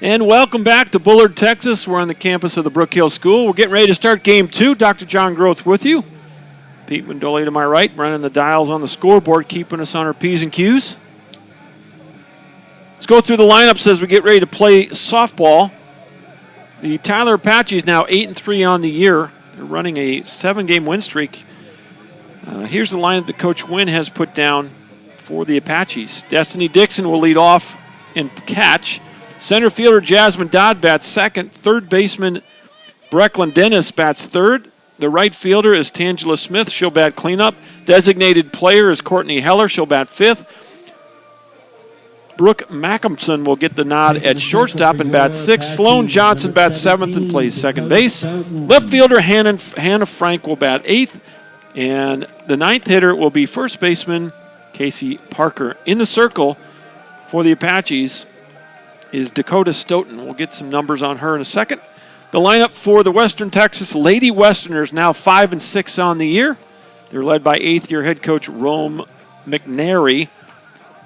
And welcome back to Bullard, Texas. We're on the campus of the Brook Hill School. We're getting ready to start Game 2. Dr. John Groth with you. Pete Wendoli to my right, running the dials on the scoreboard, keeping us on our P's and Q's. Let's go through the lineups as we get ready to play softball. The Tyler Apaches now 8-3 on the year. They're running a 7-game win streak. Here's the lineup that Coach Wynn has put down for the Apaches. Destiny Dixon will lead off and catch. Center fielder Jasmine Dodd bats second. Third baseman Brecklin Dennis bats third. The right fielder is Tangela Smith. She'll bat cleanup. Designated player is Courtney Heller. She'll bat fifth. Brooke Mackinson will get the nod at shortstop and bat sixth. Sloan Johnson bats seventh and plays second base. Left fielder Hannah Frank will bat eighth. And the ninth hitter will be first baseman Casey Parker. In the circle for the Apaches is Dakota Stoughton. We'll get some numbers on her in a second. The lineup for the Western Texas Lady Westerners now 5-6 on the year. They're led by eighth-year head coach Rome McNary.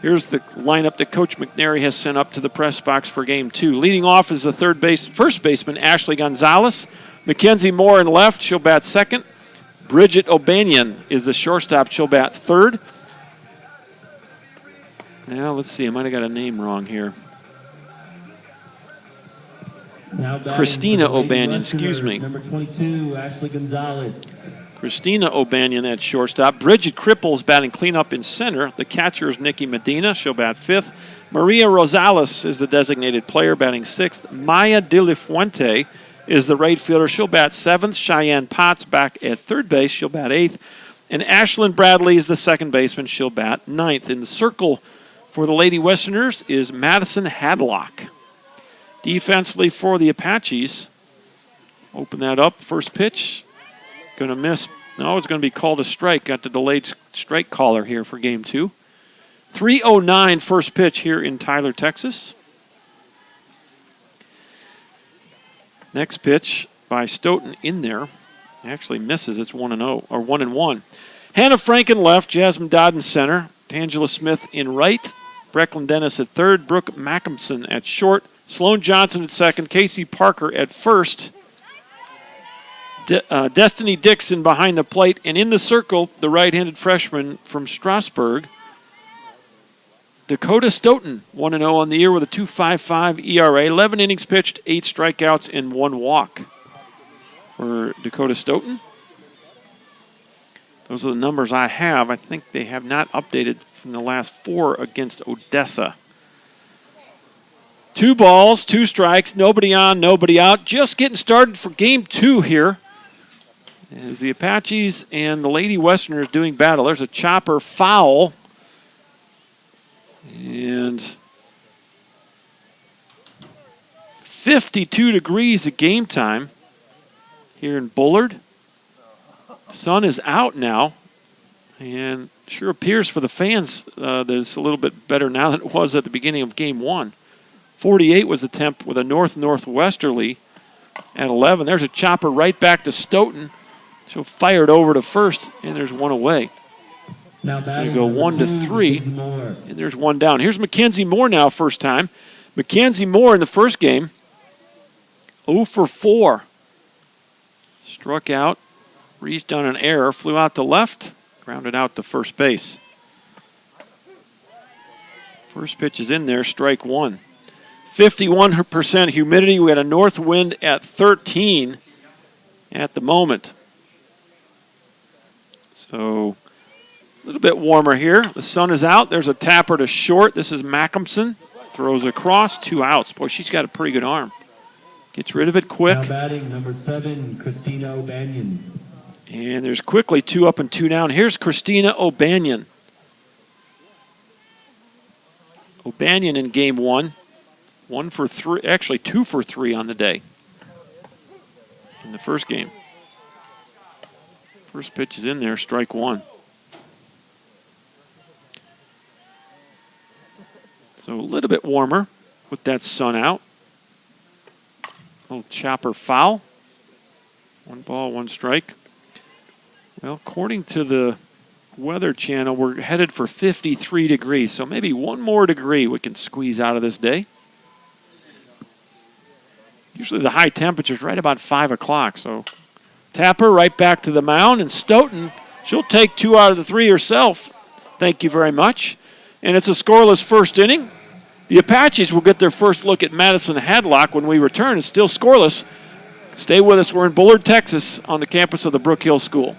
Here's the lineup that Coach McNary has sent up to the press box for Game 2. Leading off is the first baseman Ashley Gonzalez. Mackenzie Moore in left. She'll bat second. Bridget O'Banion is the shortstop. She'll bat third. Now, let's see. I might have got a name wrong here. Christina O'Banion, excuse me. Number 22, Ashley Gonzalez. Christina O'Banion at shortstop. Bridget Cripples batting cleanup in center. The catcher is Nikki Medina. She'll bat fifth. Maria Rosales is the designated player, batting sixth. Maya De La Fuente is the right fielder. She'll bat seventh. Cheyenne Potts back at third base. She'll bat eighth. And Ashlyn Bradley is the second baseman. She'll bat ninth. In the circle for the Lady Westerners is Madison Hadlock. Defensively for the Apaches, open that up. First pitch, going to miss. No, it's going to be called a strike. Got the delayed strike caller here for Game 2. 3:09 first pitch here in Tyler, Texas. Next pitch by Stoughton in there. Actually misses. It's 1-0 or 1-1. Hannah Frank in left. Jasmine Dodd in center. Tangela Smith in right. Brecklin Dennis at third. Brooke Mackinson at short. Sloan Johnson at second. Casey Parker at first. Destiny Dixon behind the plate. And in the circle, the right-handed freshman from Strasburg, Dakota Stoughton, 1-0 on the year with a 2.55 ERA. 11 innings pitched, 8 strikeouts, and 1 walk for Dakota Stoughton. Those are the numbers I have. I think they have not updated from the last 4 against Odessa. 2 balls, 2 strikes, nobody on, nobody out. Just getting started for Game 2 here. As the Apaches and the Lady Westerners doing battle. There's a chopper foul. And 52 degrees at game time here in Bullard. Sun is out now. And sure appears for the fans that it's a little bit better now than it was at the beginning of Game 1. 48 was the temp with a north-northwesterly at 11. There's a chopper right back to Stoughton. She'll fire it over to first, and there's one away. Now they go 1-3, and there's one down. Here's Mackenzie Moore now, first time. Mackenzie Moore in the first game, 0 for 4. Struck out, reached on an error, flew out to left, grounded out to first base. First pitch is in there, strike 1. 51% humidity. We had a north wind at 13 at the moment. So a little bit warmer here. The sun is out. There's a tapper to short. This is Mackinson. Throws across, 2 outs. Boy, she's got a pretty good arm. Gets rid of it quick. Now batting number 7, Christina O'Banion. And there's quickly 2 up and 2 down. Here's Christina O'Banion. O'Banion in Game 1. 1 for 3, actually 2 for 3 on the day in the first game. First pitch is in there, strike 1. So a little bit warmer with that sun out. Little chopper foul. 1 ball, 1 strike. Well, according to the Weather Channel, we're headed for 53 degrees. So maybe 1 more degree we can squeeze out of this day. Usually the high temperature is right about 5 o'clock. So Tapper right back to the mound, and Stoughton, she'll take 2 out of the 3 herself. Thank you very much. And it's a scoreless first inning. The Apaches will get their first look at Madison Hadlock when we return. It's still scoreless. Stay with us. We're in Bullard, Texas, on the campus of the Brook Hill School.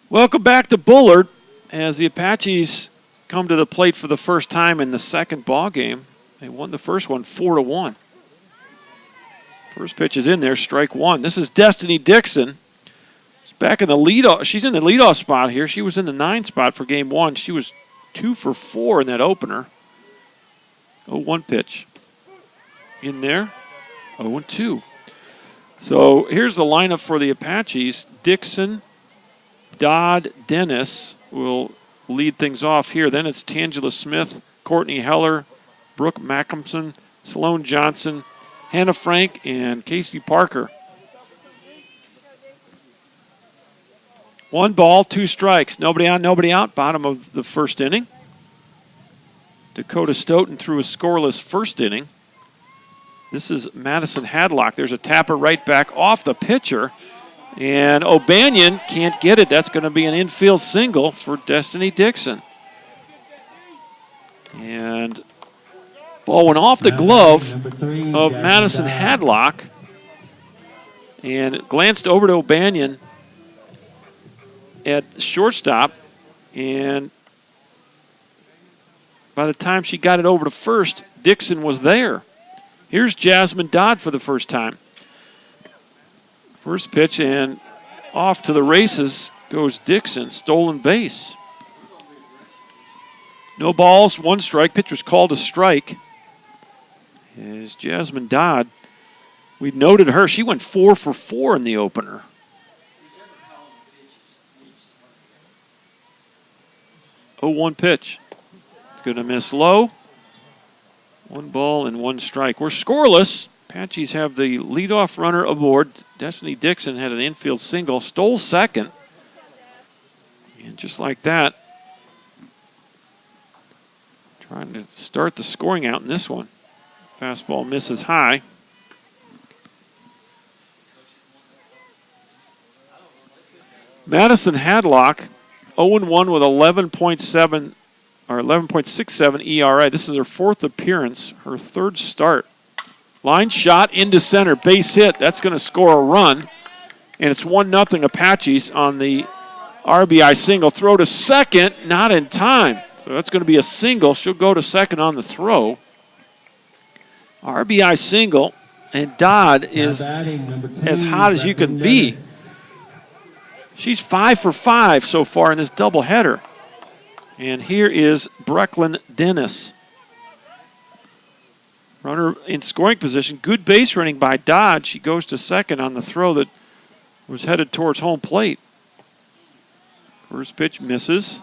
Welcome back to Bullard as the Apaches come to the plate for the first time in the second ball game. They won the first one 4-1. First pitch is in there, strike one. This is Destiny Dixon. She's back in the leadoff. She's in the leadoff spot here. She was in the 9 spot for game 1. She was 2 for 4 in that opener. 0-1 pitch. In there, 0-2. So here's the lineup for the Apaches. Dixon, Dodd, Dennis will lead things off here. Then it's Tangela Smith, Courtney Heller, Brooke Mackinson, Sloan Johnson, Hannah Frank, and Casey Parker. 1 ball, 2 strikes. Nobody on, nobody out. Bottom of the first inning. Dakota Stoughton threw a scoreless first inning. This is Madison Hadlock. There's a tapper right back off the pitcher. And O'Banion can't get it. That's going to be an infield single for Destiny Dixon. And ball went off the glove of Madison Hadlock and glanced over to O'Banion at shortstop. And by the time she got it over to first, Dixon was there. Here's Jasmine Dodd for the first time. First pitch, and off to the races goes Dixon. Stolen base. No balls, 1 strike. Pitcher's called a strike. Is Jasmine Dodd. We noted her. She went 4 for 4 in the opener. Oh, 1 pitch. It's going to miss low. 1 ball and 1 strike. We're scoreless. Apaches have the leadoff runner aboard. Destiny Dixon had an infield single, stole second. And just like that, trying to start the scoring out in this one. Fastball misses high. Madison Hadlock, 0-1 with 11.7 or 11.67 ERA. This is her 4th appearance, her 3rd start. Line shot into center, base hit. That's going to score a run. And it's 1-0 Apaches on the RBI single. Throw to second, not in time. So that's going to be a single. She'll go to second on the throw. RBI single, and Dodd is as hot as you can be. She's 5 for 5 so far in this doubleheader. And here is Brecklin Dennis. Runner in scoring position. Good base running by Dodd. She goes to second on the throw that was headed towards home plate. First pitch misses.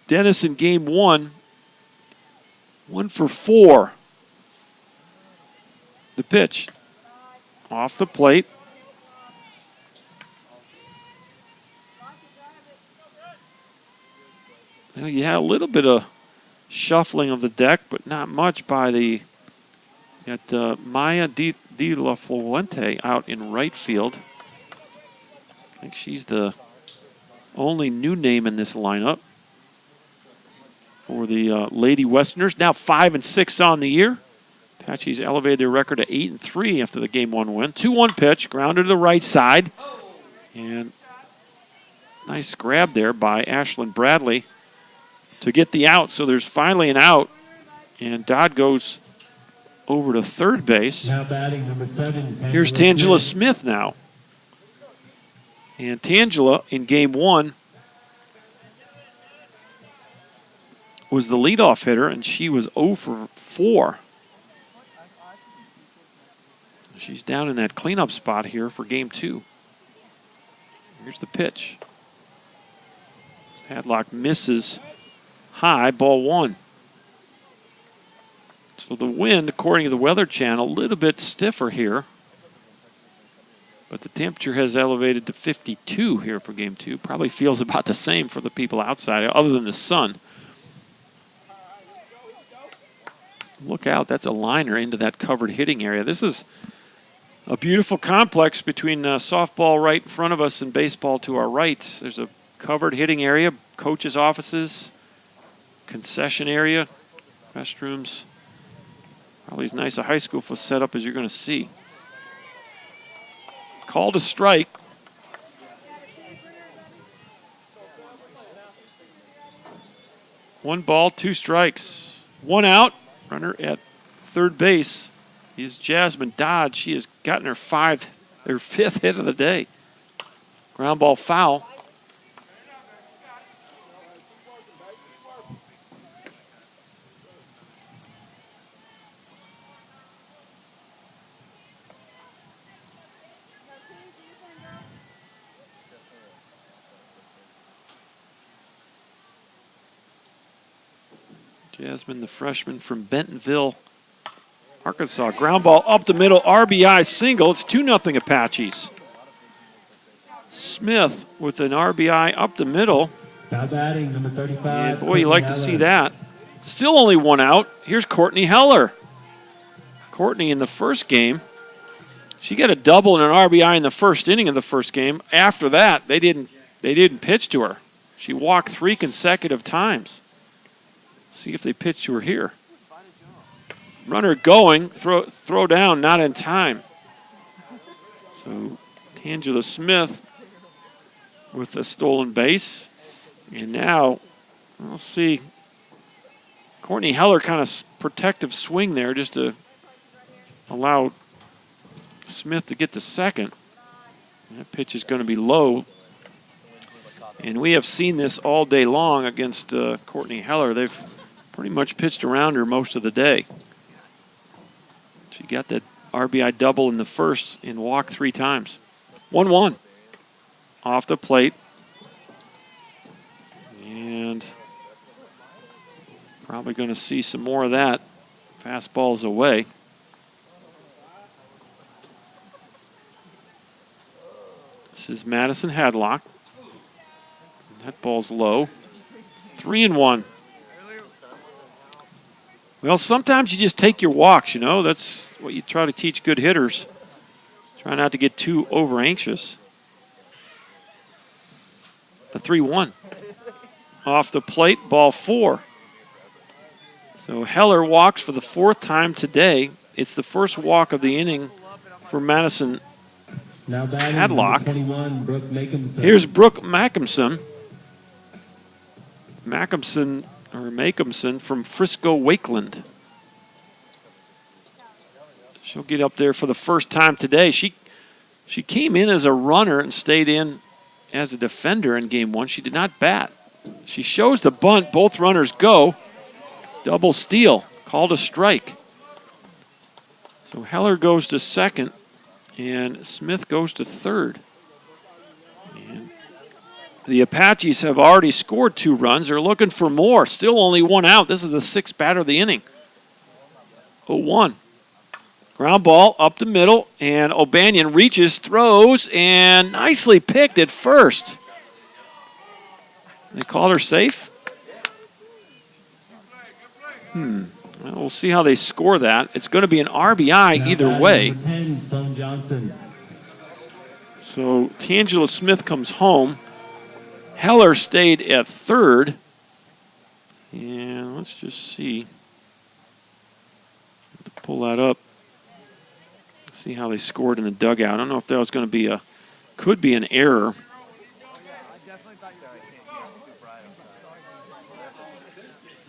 Dennis in game 1, 1 for 4. The pitch off the plate. You had a little bit of shuffling of the deck, but not much by the Maya De La Fuente out in right field. I think she's the only new name in this lineup for the Lady Westerners. Now 5-6 on the year. Apache's elevated their record to 8-3 after the Game 1 win. 2-1 pitch, grounded to the right side. And nice grab there by Ashlyn Bradley to get the out. So there's finally an out. And Dodd goes over to third base. Now batting number 7. Here's Tangela Smith now. And Tangela in Game 1 was the leadoff hitter, and she was 0 for 4. She's down in that cleanup spot here for Game 2. Here's the pitch. Hadlock misses high, ball 1. So the wind, according to the Weather Channel, a little bit stiffer here. But the temperature has elevated to 52 here for Game 2. Probably feels about the same for the people outside, other than the sun. Look out, that's a liner into that covered hitting area. This is a beautiful complex between softball right in front of us and baseball to our right. There's a covered hitting area, coaches' offices, concession area, restrooms. Probably as nice a high school setup as you're going to see. Called a strike. One ball, 2 strikes. 1 out. Runner at third base is Jasmine Dodd. She has gotten her 5th hit of the day. Ground ball foul. Jasmine, the freshman from Bentonville, Arkansas. Ground ball up the middle, RBI single. It's 2-0 Apaches. Smith with an RBI up the middle. Now batting number 35. And boy, you like to see that. Still only 1 out. Here's Courtney Heller. Courtney in the first game, she got a double and an RBI in the first inning of the first game. After that, they didn't pitch to her. She walked 3 consecutive times. See if they pitch to her here. Runner going, throw down, not in time. So Tangela Smith with a stolen base. And now, we'll see. Courtney Heller kind of protective swing there just to allow Smith to get to second. That pitch is going to be low. And we have seen this all day long against Courtney Heller. They've pretty much pitched around her most of the day. She got that RBI double in the first and walked 3 times. 1-1 off the plate. And probably going to see some more of that. Fastball's away. This is Madison Hadlock. That ball's low. 3-1. Well, sometimes you just take your walks, you know. That's what you try to teach good hitters. Try not to get too over-anxious. A 3-1. Off the plate, ball 4. So Heller walks for the 4th time today. It's the first walk of the inning for Madison Now batting Hadlock. 21, Brooke Macomson. Here's Brooke Macomson. Macomson from Frisco Wakeland. She'll get up there for the first time today. She came in as a runner and stayed in as a defender in Game 1. She did not bat. She shows the bunt. Both runners go. Double steal. Called a strike. So Heller goes to second, and Smith goes to third. And the Apaches have already scored 2 runs. They're looking for more. Still only 1 out. This is the 6th batter of the inning. 0-1. Ground ball up the middle, and O'Banion reaches, throws, and nicely picked at first. They called her safe. Well, we'll see how they score that. It's going to be an RBI Now either batting way. number 10, Sloan Johnson. So Tangela Smith comes home. Heller stayed at third. And let's just see. Pull that up. See how they scored in the dugout. I don't know if that was going to be could be an error.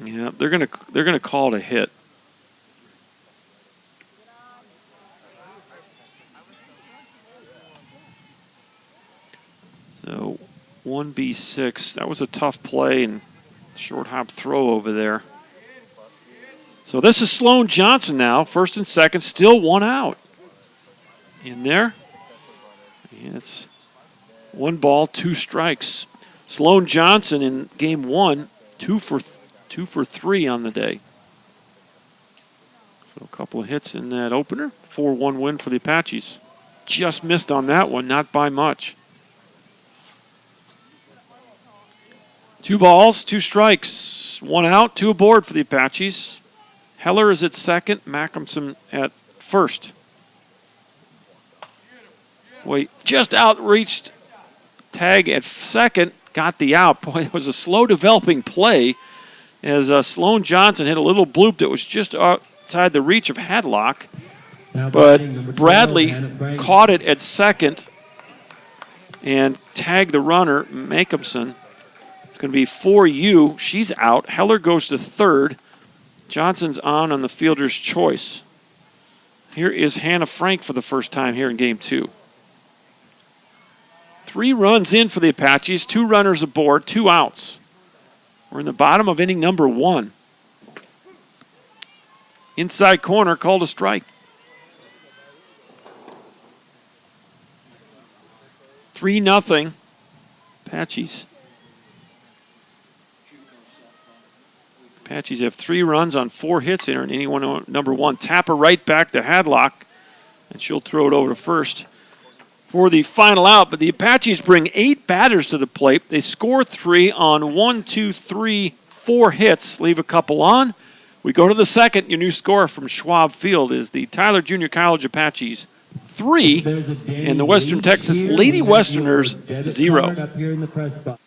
Yeah, they're gonna call it a hit. So 1B6. That was a tough play and short hop throw over there. So this is Sloan Johnson now, first and second, still one out. In there. And it's 1 ball, 2 strikes. Sloan Johnson in game 1, 2 for 3 on the day. So a couple of hits in that opener. 4-1 win for the Apaches. Just missed on that one, not by much. 2 balls, 2 strikes. 1 out, 2 aboard for the Apaches. Heller is at second, Mackinson at first. Wait, just outreached. Tag at second, got the out. Boy, it was a slow developing play as Sloan Johnson hit a little bloop that was just outside the reach of Hadlock. Now But batting number 12, Bradley Hannah Frank. caught it at second and tagged the runner, Mackinson. It's going to be 4U. She's out. Heller goes to third. Johnson's on the fielder's choice. Here is Hannah Frank for the first time here in game 2. 3 runs in for the Apaches, 2 runners aboard, 2 outs. We're in the bottom of inning number 1. Inside corner, called a strike. 3-0, Apaches. Apaches have 3 runs on 4 hits in inning number 1. Tapper right back to Hadlock, and she'll throw it over to first for the final out. But the Apaches bring 8 batters to the plate. They score 3 on 1, 2, 3, 4 hits, leave a couple on. We go to the second. Your new score from Schwab Field is the Tyler Junior College Apaches 3 and the Western Texas Lady Westerners 0. Up here in the press box.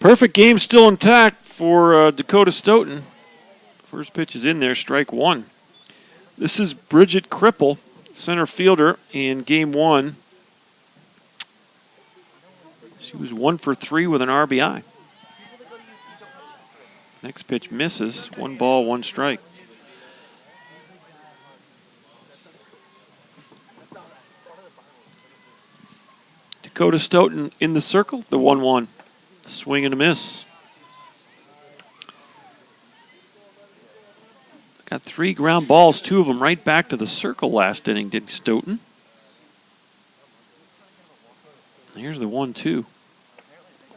Perfect game still intact for Dakota Stoughton. First pitch is in there, strike 1. This is Bridget Cripple, center fielder in game 1. She was 1 for 3 with an RBI. Next pitch misses. 1 ball, 1 strike. Dakota Stoughton in the circle, the 1-1. Swing and a miss. Got 3 ground balls, 2 of them right back to the circle last inning, did Stoughton. Here's the 1-2.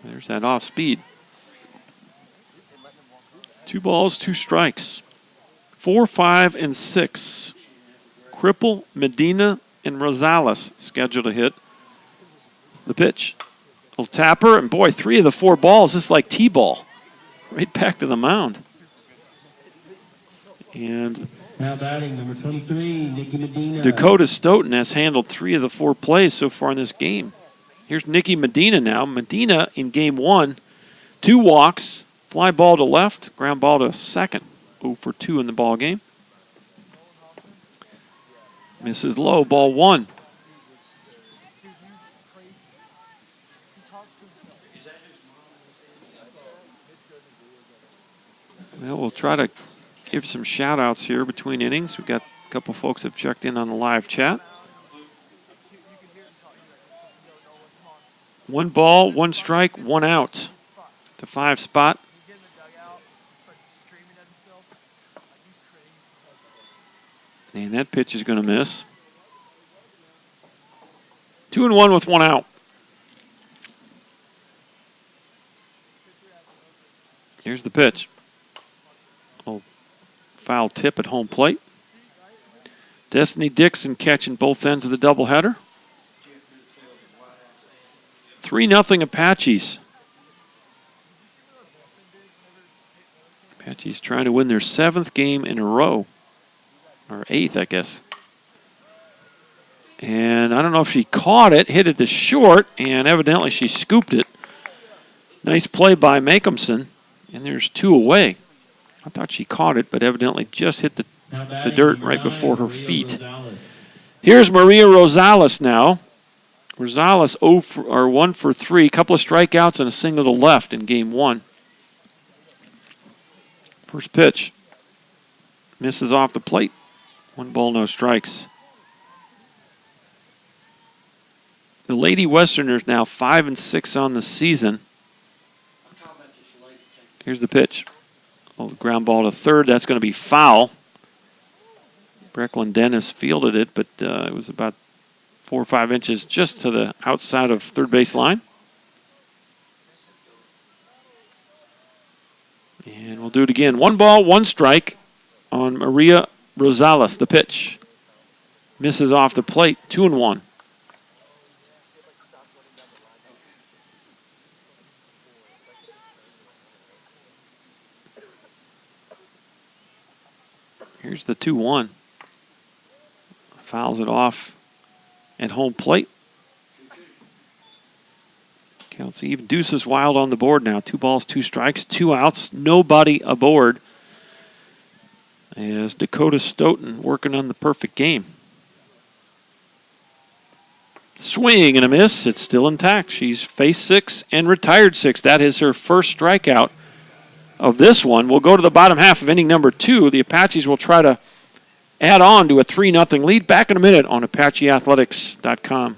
There's that off speed. 2 balls, 2 strikes. 4, 5, and 6. Cripple, Medina, and Rosales scheduled to hit the pitch. Little tapper, and boy, 3 of the 4 balls just like T-ball. Right back to the mound. And Now batting, number 23, Nicky Medina. Dakota Stoughton has handled 3 of the 4 plays so far in this game. Here's Nicky Medina now. Medina in game 1, 2 walks, fly ball to left, ground ball to second. 0 for 2 in the ball game. Misses low, ball 1. Well, we'll try to give some shout-outs here between innings. We've got a couple folks have checked in on the live chat. 1 ball, 1 strike, 1 out. The 5 spot. And that pitch is going to miss. 2-1 with 1 out. Here's the pitch. Oh, foul tip at home plate. Destiny Dixon catching both ends of the doubleheader. 3-0 Apaches. Apaches trying to win their 7th game in a row. Or 8th, I guess. And I don't know if she caught it, hit it to short, and evidently she scooped it. Nice play by Makeumson, and there's 2 away. I thought she caught it, but evidently just hit the dirt right before her feet. Here's Maria Rosales now. Rosales 1 for 3, couple of strikeouts and a single to left in game 1. First pitch. Misses off the plate. 1 ball, no strikes. The Lady Westerners now 5 and 6 on the season. Here's the pitch. Oh, the ground ball to third. That's going to be foul. Brecklin Dennis fielded it, but it was about 4 or 5 inches just to the outside of third base line. And we'll do it again. 1 ball, 1 strike on Maria Rosales, the pitch. Misses off the plate, 2-1. Here's the 2-1. Fouls it off at home plate. Counts even. Deuces Wild on the board now. 2 balls, 2 strikes, 2 outs. Nobody aboard. As Dakota Stoughton working on the perfect game. Swing and a miss. It's still intact. She's faced 6 and retired 6. That is her first strikeout of this one. We'll go to the bottom half of inning number 2. The Apaches will try to add on to a 3-0 lead. Back in a minute on ApacheAthletics.com.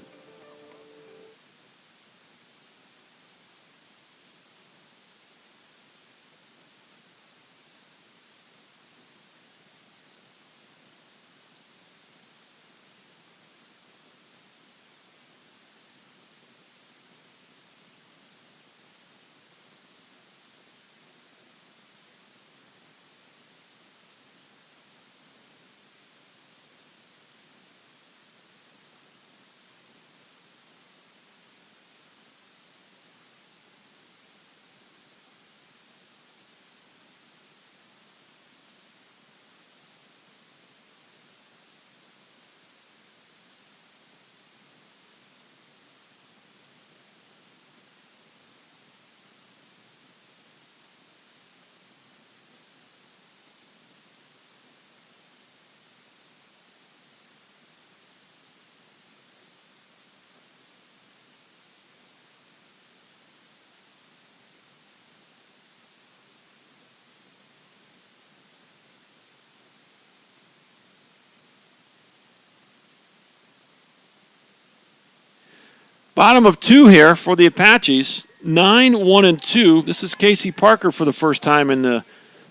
Bottom of 2 here for the Apaches. 9-1-2. This is Casey Parker for the first time in the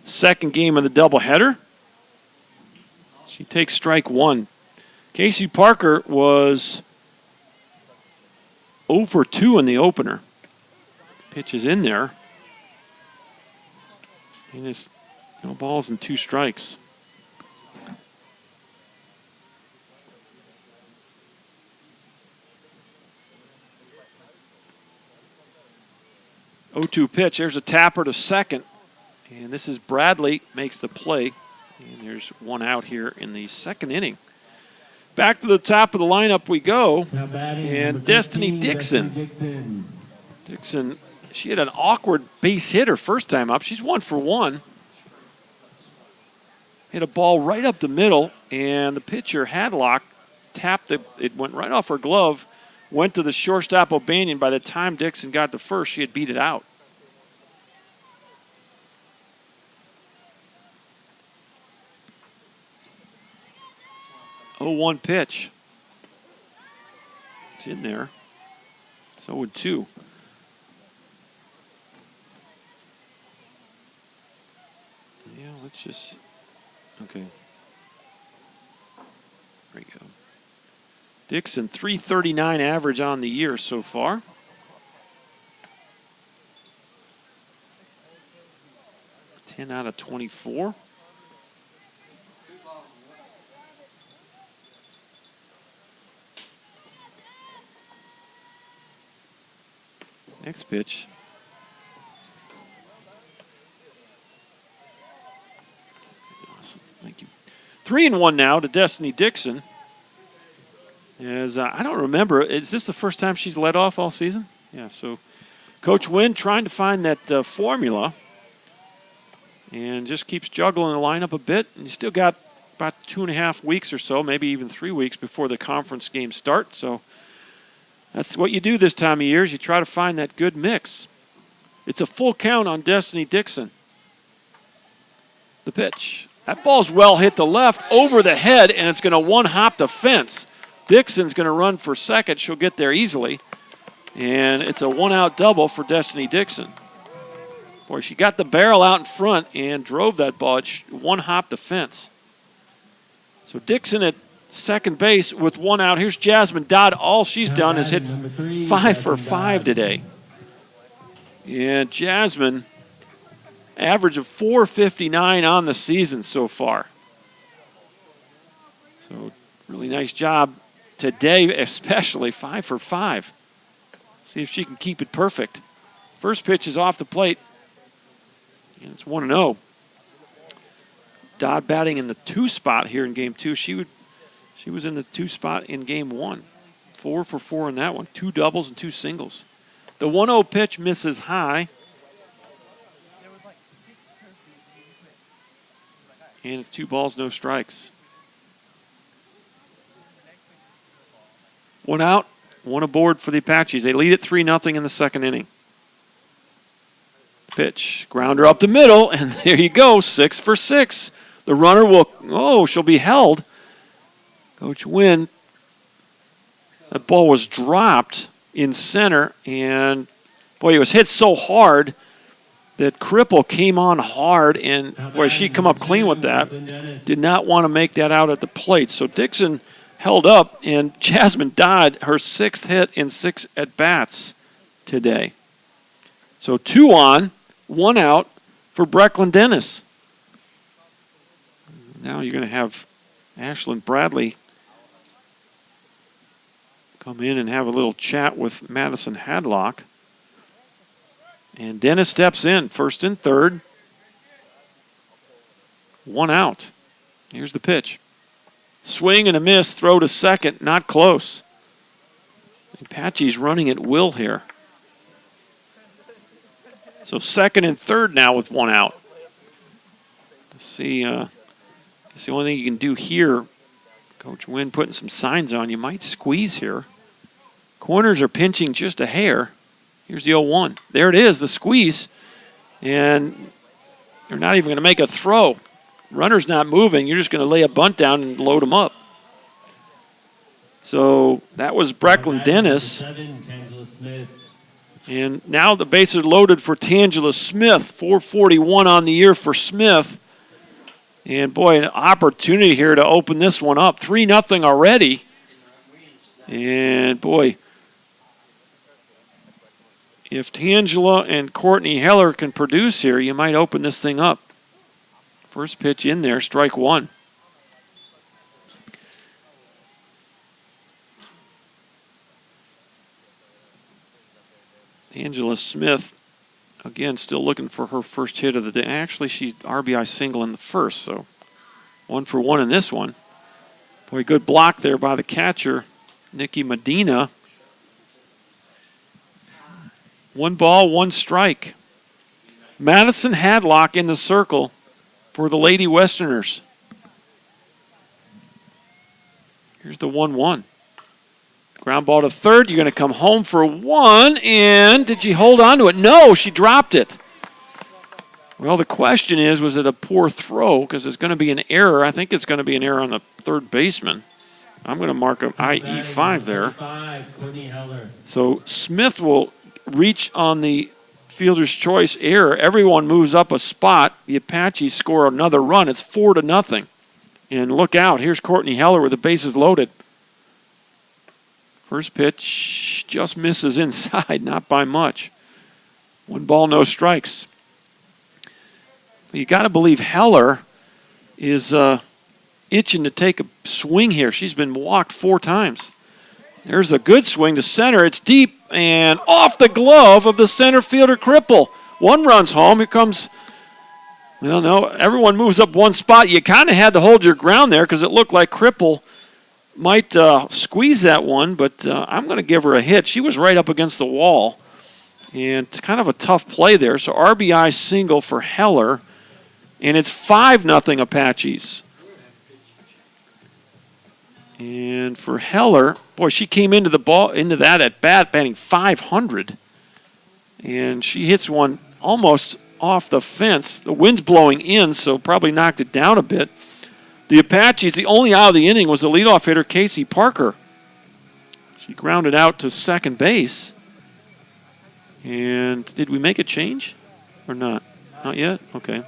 second game of the doubleheader. She takes strike 1. Casey Parker was 0 for 2 in the opener. Pitch is in there. And it's no balls and 2 strikes. 0-2 pitch. There's a tapper to second. And this is Bradley makes the play. And there's one out here in the second inning. Back to the top of the lineup we go. Now batting, And number Destiny 15, Dixon. Dixon, she had an awkward base hit her first time up. She's 1 for 1. Hit a ball right up the middle, and the pitcher, Hadlock, tapped it. It went right off her glove, went to the shortstop, O'Banion. By the time Dixon got to first, she had beat it out. Oh, 1 pitch. It's in there. It's 0-2. Yeah, let's just, okay. There you go. Dixon, 339 average on the year so far. Ten out of 24. Next pitch. Awesome. Thank you. 3-1 now to Destiny Dixon. As I don't remember, is this the first time she's led off all season? Yeah, so Coach Wynn trying to find that formula and just keeps juggling the lineup a bit. And you still got about 2.5 weeks or so, maybe even 3 weeks before the conference games start. So that's what you do this time of year is you try to find that good mix. It's a full count on Destiny Dixon. The pitch. That ball's well hit to left over the head, and it's going to one-hop the fence. Dixon's going to run for second. She'll get there easily. And it's a one-out double for Destiny Dixon. Boy, she got the barrel out in front and drove that ball. It one-hopped the fence. So Dixon at second base with one out. Here's Jasmine Dodd. All she's done is hit 5 for 5 today. And Jasmine, average of 459 on the season so far. So really nice job today, especially 5 for 5. See if she can keep it perfect. First pitch is off the plate. And it's 1-0. Dodd batting in the 2 spot here in game 2. She was in the 2 spot in game 1. 4 for 4 in that one. 2 doubles and 2 singles. The 1-0 pitch misses high. And it's 2 balls, no strikes. 1 out, 1 aboard for the Apaches. They lead it 3-0 in the second inning. Pitch, grounder up the middle, and there you go, 6 for 6. The runner will, she'll be held. Coach Wynn, that ball was dropped in center, and boy, it was hit so hard that Cripple came on hard, and boy, she come up clean with that. Did not want to make that out at the plate. So Dixon held up, and Jasmine Dodd, her 6th hit in 6 at-bats today. So 2 on, 1 out for Brecklin Dennis. Now you're going to have Ashlyn Bradley come in and have a little chat with Madison Hadlock. And Dennis steps in, first and third. 1 out. Here's the pitch. Swing and a miss, throw to second, not close. Apache's running at will here. So second and third now with 1 out. Let's see, that's the only thing you can do here. Coach Wynn putting some signs on. You might squeeze here. Corners are pinching just a hair. Here's the 0-1. There it is, the squeeze. And you're not even going to make a throw. Runner's not moving. You're just going to lay a bunt down and load them up. So that was Brecklin Dennis. And now the bases are loaded for Tangela Smith. 441 on the year for Smith. And boy, an opportunity here to open this one up. 3-0 already. And boy, if Tangela and Courtney Heller can produce here, you might open this thing up. First pitch in there, strike 1. Angela Smith Again, still looking for her first hit of the day. Actually, she's RBI single in the first, so 1 for 1 in this one. Boy, good block there by the catcher, Nikki Medina. 1 ball, 1 strike. Madison Hadlock in the circle for the Lady Westerners. Here's the 1-1. Ground ball to third. You're going to come home for 1. And did she hold on to it? No, she dropped it. Well, the question is, was it a poor throw? Because it's going to be an error. I think it's going to be an error on the third baseman. I'm going to mark an IE5 there. So Smith will reach on the fielder's choice error. Everyone moves up a spot. The Apaches score another run. It's 4-0. And look out. Here's Courtney Heller with the bases loaded. First pitch just misses inside, not by much. 1 ball, no strikes. But you got to believe Heller is itching to take a swing here. She's been walked 4 times. There's a good swing to center. It's deep and off the glove of the center fielder Cripple. 1 runs home. Here comes, well, no, everyone moves up 1 spot. You kind of had to hold your ground there because it looked like Cripple might squeeze that one, but I'm going to give her a hit. She was right up against the wall, and it's kind of a tough play there. So RBI single for Heller, and it's 5-0 Apaches. And for Heller, boy, she came into that at bat batting .500, and she hits one almost off the fence. The wind's blowing in, so probably knocked it down a bit. The Apaches, the only out of the inning was the leadoff hitter, Casey Parker. She grounded out to second base. And did we make a change or not? Not yet? Okay.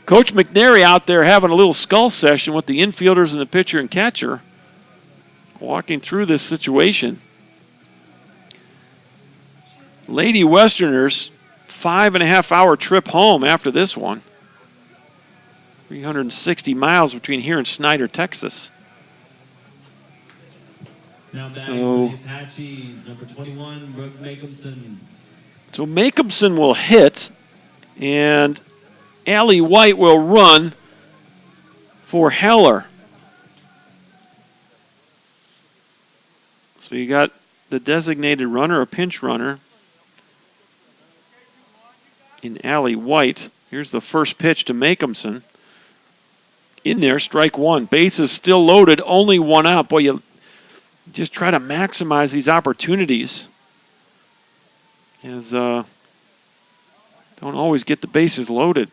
Coach McNary out there having a little skull session with the infielders and the pitcher and catcher, walking through this situation. Lady Westerners, 5.5-hour trip home after this one. 360 miles between here and Snyder, Texas. Now back so, the Apaches, number 21, Brooke Macomson. So Macomson will hit, and Allie White will run for Heller. So you got the designated runner, a pinch runner, in Allie White. Here's the first pitch to Macomson. In there, strike 1. Bases still loaded, only 1 out. Boy, you just try to maximize these opportunities. As don't always get the bases loaded.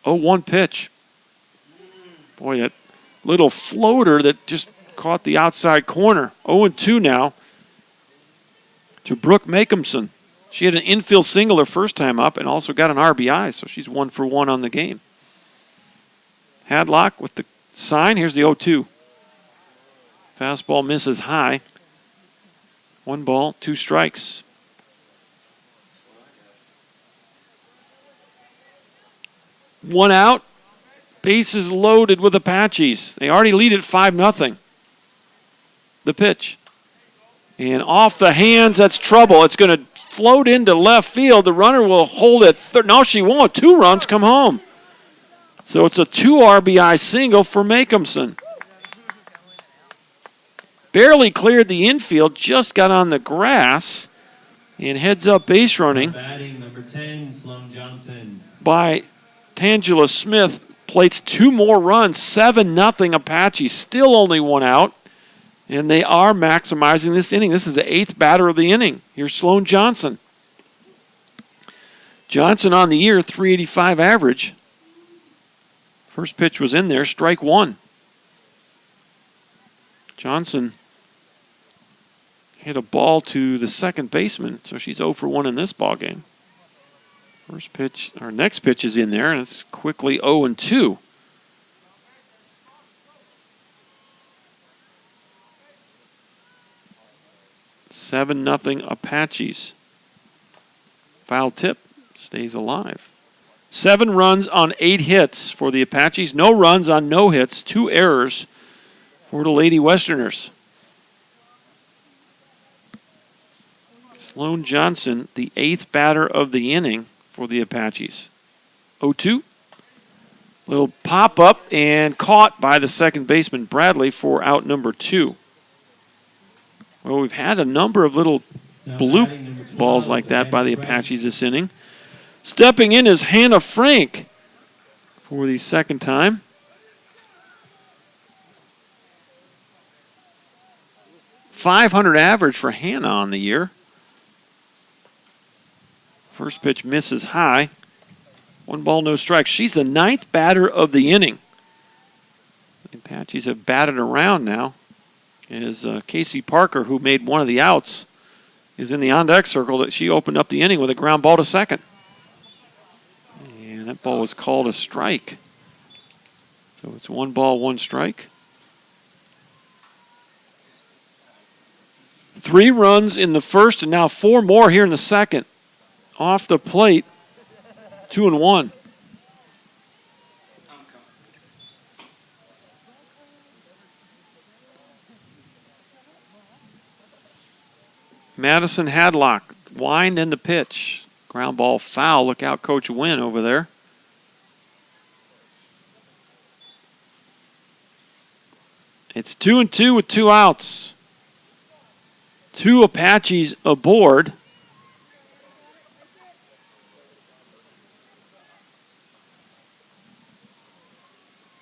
0-1 pitch. Boy, that little floater that just caught the outside corner. 0-2 now to Brooke Macomson. She had an infield single her first time up and also got an RBI, so she's 1 for 1 on the game. Hadlock with the sign. Here's the 0-2. Fastball misses high. 1 ball, 2 strikes. One out. Bases loaded with Apaches. They already lead at 5-0. The pitch. And off the hands, that's trouble. It's going to float into left field. The runner will hold it. No, she won't. 2 runs come home. So it's a 2 RBI single for Macomson. Barely cleared the infield, just got on the grass, and heads up base running. Batting number 10, Sloan Johnson. By Tangela Smith, plates 2 more runs, 7-0 Apache, still only 1 out, and they are maximizing this inning. This is the 8th batter of the inning. Here's Sloan Johnson. Johnson on the year, 385 average. First pitch was in there, strike 1. Johnson hit a ball to the second baseman, so she's 0 for 1 in this ball game. First pitch, our next pitch is in there, and it's quickly 0-2. Seven nothing Apaches. Foul tip, stays alive. 7 runs on 8 hits for the Apaches. No runs on no hits. 2 errors for the Lady Westerners. Sloan Johnson, the 8th batter of the inning for the Apaches. 0-2. Little pop-up and caught by the second baseman, Bradley, for out number 2. Well, we've had a number of little bloop balls like that by the Apaches this inning. Stepping in is Hannah Frank for the second time. .500 average for Hannah on the year. First pitch misses high. 1 ball, no strikes. She's the 9th batter of the inning. The Apaches have batted around now. As Casey Parker, who made one of the outs, is in the on-deck circle. That she opened up the inning with a ground ball to second. And that ball was called a strike. So it's 1 ball, 1 strike. 3 runs in the first and now 4 more here in the second. Off the plate, 2-1. Madison Hadlock, wind in the pitch. Ground ball foul. Look out, Coach Wynn over there. It's 2-2 with 2 outs. 2 Apaches aboard.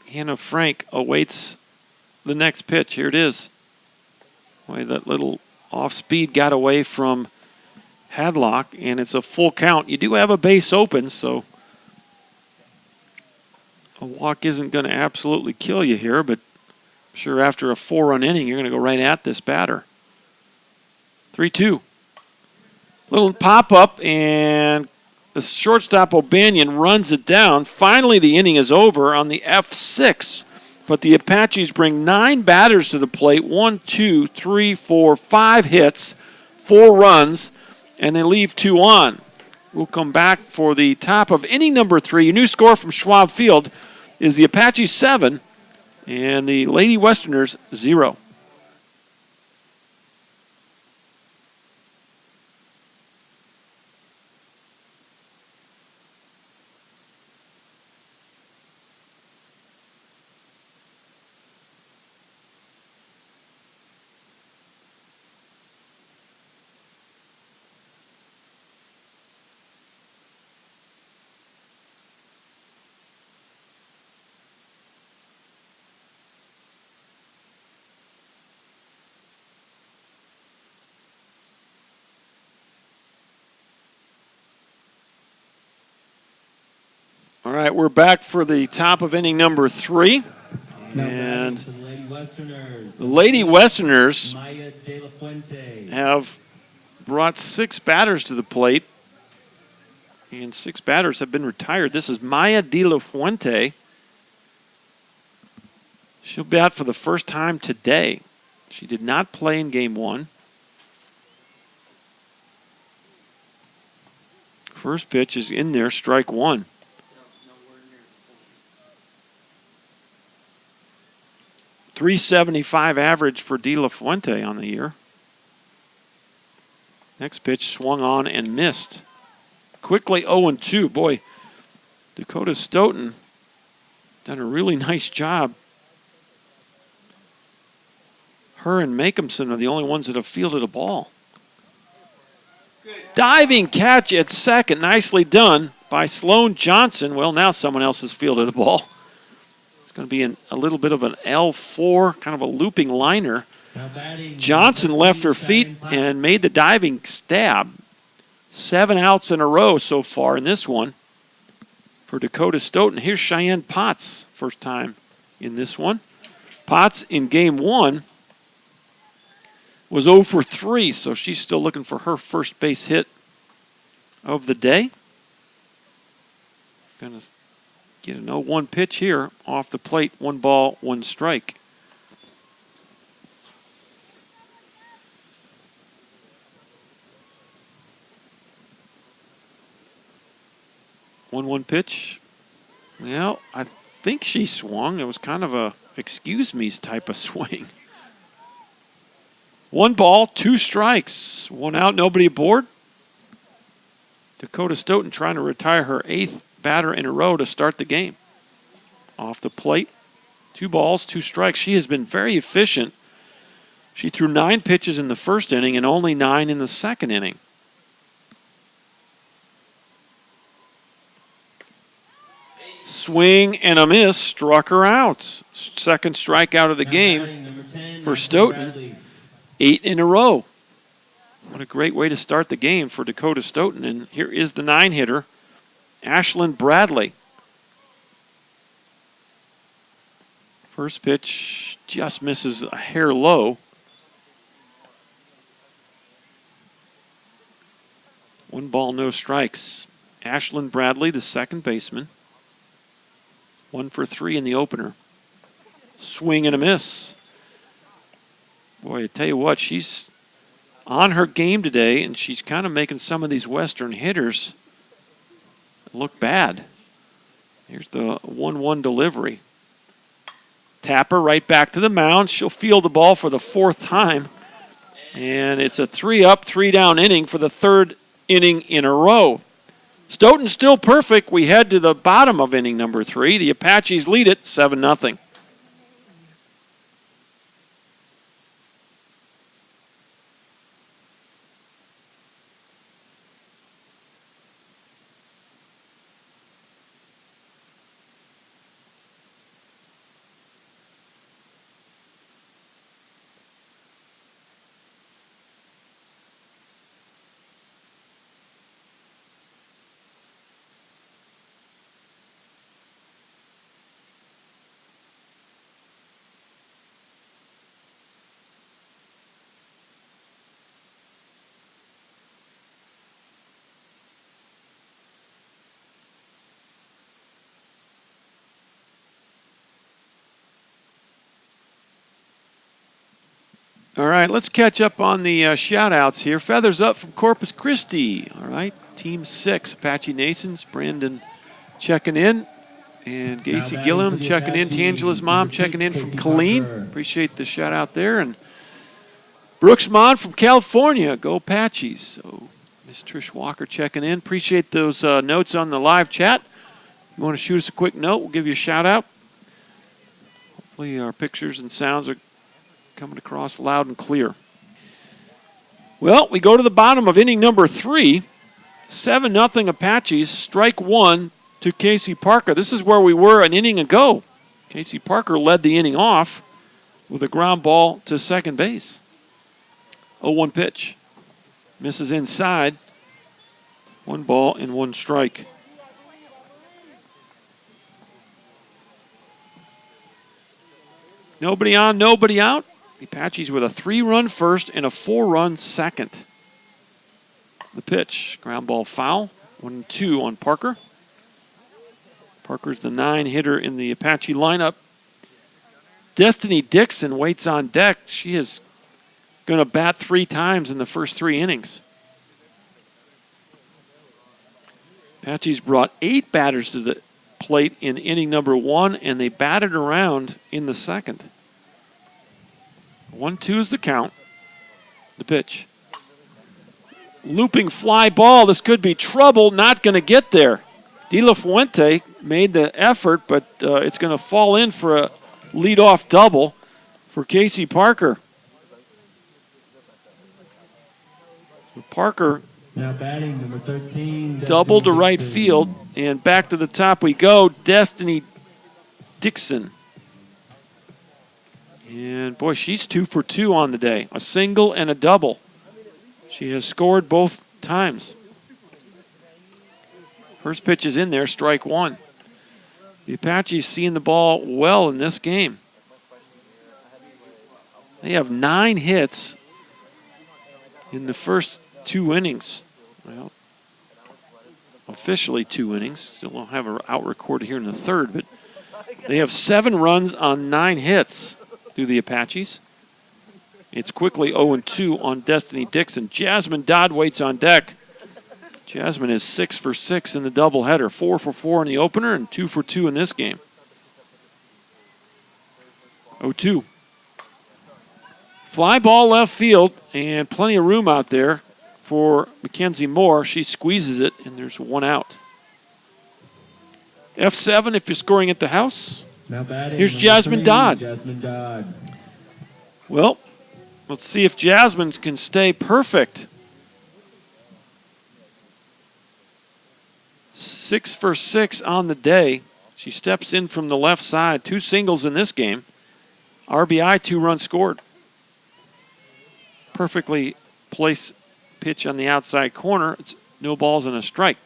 Hannah Frank awaits the next pitch. Here it is. Boy, that little off speed got away from Hadlock, and it's a full count. You do have a base open, so a walk isn't going to absolutely kill you here, but I'm sure after a 4-run inning, you're going to go right at this batter. 3-2. Little pop-up, and the shortstop O'Banion runs it down. Finally, the inning is over on the F6. But the Apaches bring 9 batters to the plate. 1, 2, 3, 4, 5 hits, 4 runs, and they leave 2 on. We'll come back for the top of inning number 3. Your new score from Schwab Field is the Apaches 7 and the Lady Westerners 0. All right, we're back for the top of inning number 3. And the Lady Westerners have brought 6 batters to the plate. And 6 batters have been retired. This is Maya De La Fuente. She'll bat for the first time today. She did not play in game 1. First pitch is in there, strike 1. .375 average for De La Fuente on the year. Next pitch swung on and missed. Quickly 0-2. Boy, Dakota Stoughton done a really nice job. Her and Makeumson are the only ones that have fielded a ball. Diving catch at second. Nicely done by Sloan Johnson. Well, now someone else has fielded a ball. It's going to be a little bit of an L4, kind of a looping liner. Johnson left her feet and made the diving stab. 7 outs in a row so far in this one for Dakota Stoughton. Here's Cheyenne Potts, first time in this one. Potts in game 1 was 0 for 3, so she's still looking for her first base hit of the day. Going to get an 0-1 pitch here off the plate. 1 ball, 1 strike. One pitch. Well, I think she swung. It was kind of a excuse me's type of swing. 1 ball, 2 strikes. 1 out, nobody aboard. Dakota Stoughton trying to retire her 8th batter in a row to start the game. Off the plate, 2 balls, 2 strikes. She has been very efficient. She threw 9 pitches in the first inning and only 9 in the second inning. Swing and a miss, struck her out. Second strikeout of the game for Stoughton. 8 in a row. What a great way to start the game for Dakota Stoughton. And here is the 9-hitter, Ashlyn Bradley. First pitch just misses a hair low. 1 ball, no strikes. Ashlyn Bradley, the second baseman. 1 for 3 in the opener. Swing and a miss. Boy, I tell you what, she's on her game today, and she's kind of making some of these Western hitters look bad. Here's the 1-1 delivery. Tapper right back to the mound. She'll field the ball for the 4th time. And it's a 3-up, 3-down inning for the 3rd inning in a row. Stoughton still perfect. We head to the bottom of inning number 3. The Apaches lead it 7-0. All right, let's catch up on the shout-outs here. Feathers up from Corpus Christi. All right, Team 6, Apache Nations. Brandon checking in. And Gacy Gillum checking in. Tangela's mom checking in from Colleen. Appreciate the shout-out there. And Brooks Mon from California. Go Apaches. So Miss Trish Walker checking in. Appreciate those notes on the live chat. If you want to shoot us a quick note, we'll give you a shout-out. Hopefully our pictures and sounds are coming across loud and clear. Well, we go to the bottom of inning number 3. 7-0 Apaches. Strike 1 to Casey Parker. This is where we were an inning ago. Casey Parker led the inning off with a ground ball to second base. 0-1 pitch. Misses inside. 1 ball and 1 strike. Nobody on, nobody out. The Apaches with a 3-run first and a 4-run second. The pitch, ground ball foul, 1-2 on Parker. Parker's the 9-hitter in the Apache lineup. Destiny Dixon waits on deck. She is going to bat 3 times in the first 3 innings. Apaches brought 8 batters to the plate in inning number 1, and they batted around in the second. 1-2 is the count. The pitch. Looping fly ball. This could be trouble. Not going to get there. De La Fuente made the effort, but it's going to fall in for a leadoff double for Casey Parker. So Parker now batting number 13. Double to right field, and back to the top we go. Destiny Dixon. And, boy, she's 2 for 2 on the day. A single and a double. She has scored both times. First pitch is in there, strike 1. The Apaches seeing the ball well in this game. They have 9 hits in the first 2 innings. Well, officially 2 innings. Still don't have her out recorded here in the 3rd, but they have 7 runs on 9 hits. To the Apaches. It's quickly 0-2 on Destiny Dixon. Jasmine Dodd waits on deck. Jasmine is 6 for 6 in the doubleheader. 4 for 4 in the opener and 2 for 2 in this game. 0-2. Fly ball left field, and plenty of room out there for Mackenzie Moore. She squeezes it, and there's one out. F7 if you're scoring at the house. Now batting, Here's number Jasmine 3, Dodd. Jasmine Dodd. Well, let's see if Jasmine can stay perfect. 6 for 6 on the day. She steps in from the left side. 2 singles in this game. RBI, 2 runs scored. Perfectly placed pitch on the outside corner. It's no balls and a strike.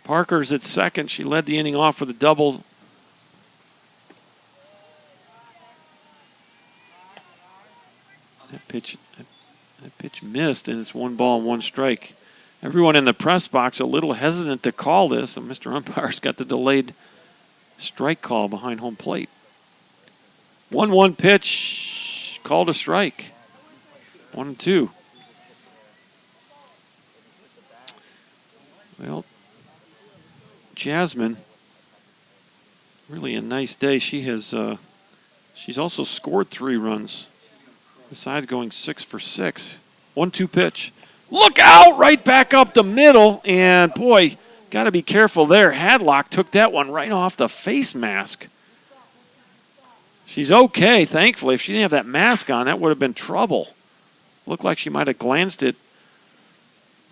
Parker's at second. She led the inning off with a double. That pitch missed, and it's 1 ball and 1 strike. Everyone in the press box a little hesitant to call this, and Mr. Umpire's got the delayed strike call behind home plate. 1-1 pitch, called a strike. 1-2. Well, Jasmine, really a nice day. She has, she's also scored 3 runs, besides going 6 for 6. 1-2 pitch. Look out! Right back up the middle, and boy, got to be careful there. Hadlock took that one right off the face mask. She's okay, thankfully. If she didn't have that mask on, that would have been trouble. Looked like she might have glanced it.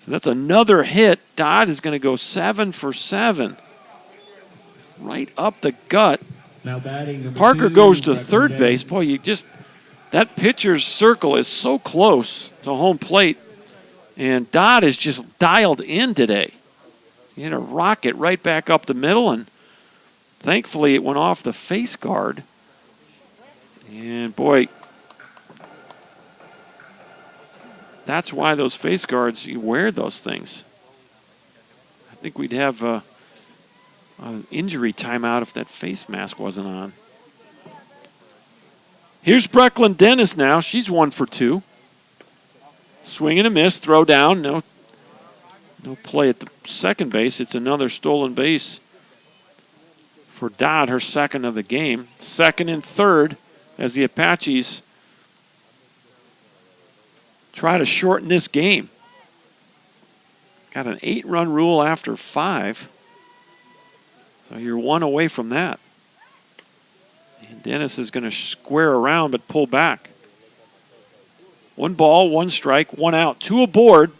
So that's another hit. Dodd is going to go 7 for 7. Right up the gut. Now batting, Parker 2, goes to Brooke third base. Dennis. Boy, you just, that pitcher's circle is so close to home plate. And Dodd is just dialed in today. He had a rocket right back up the middle, and thankfully it went off the face guard. And boy, that's why those face guards, you wear those things. I think we'd have an injury timeout if that face mask wasn't on. Here's Brecklin Dennis now. She's 1 for 2. Swing and a miss, throw down. No play at the second base. It's another stolen base for Dodd, her second of the game. Second and third as the Apaches try to shorten this game. Got an 8-run rule after 5. So you're 1 away from that. And Dennis is going to square around but pull back. 1 ball, 1 strike, 1 out. 2 aboard.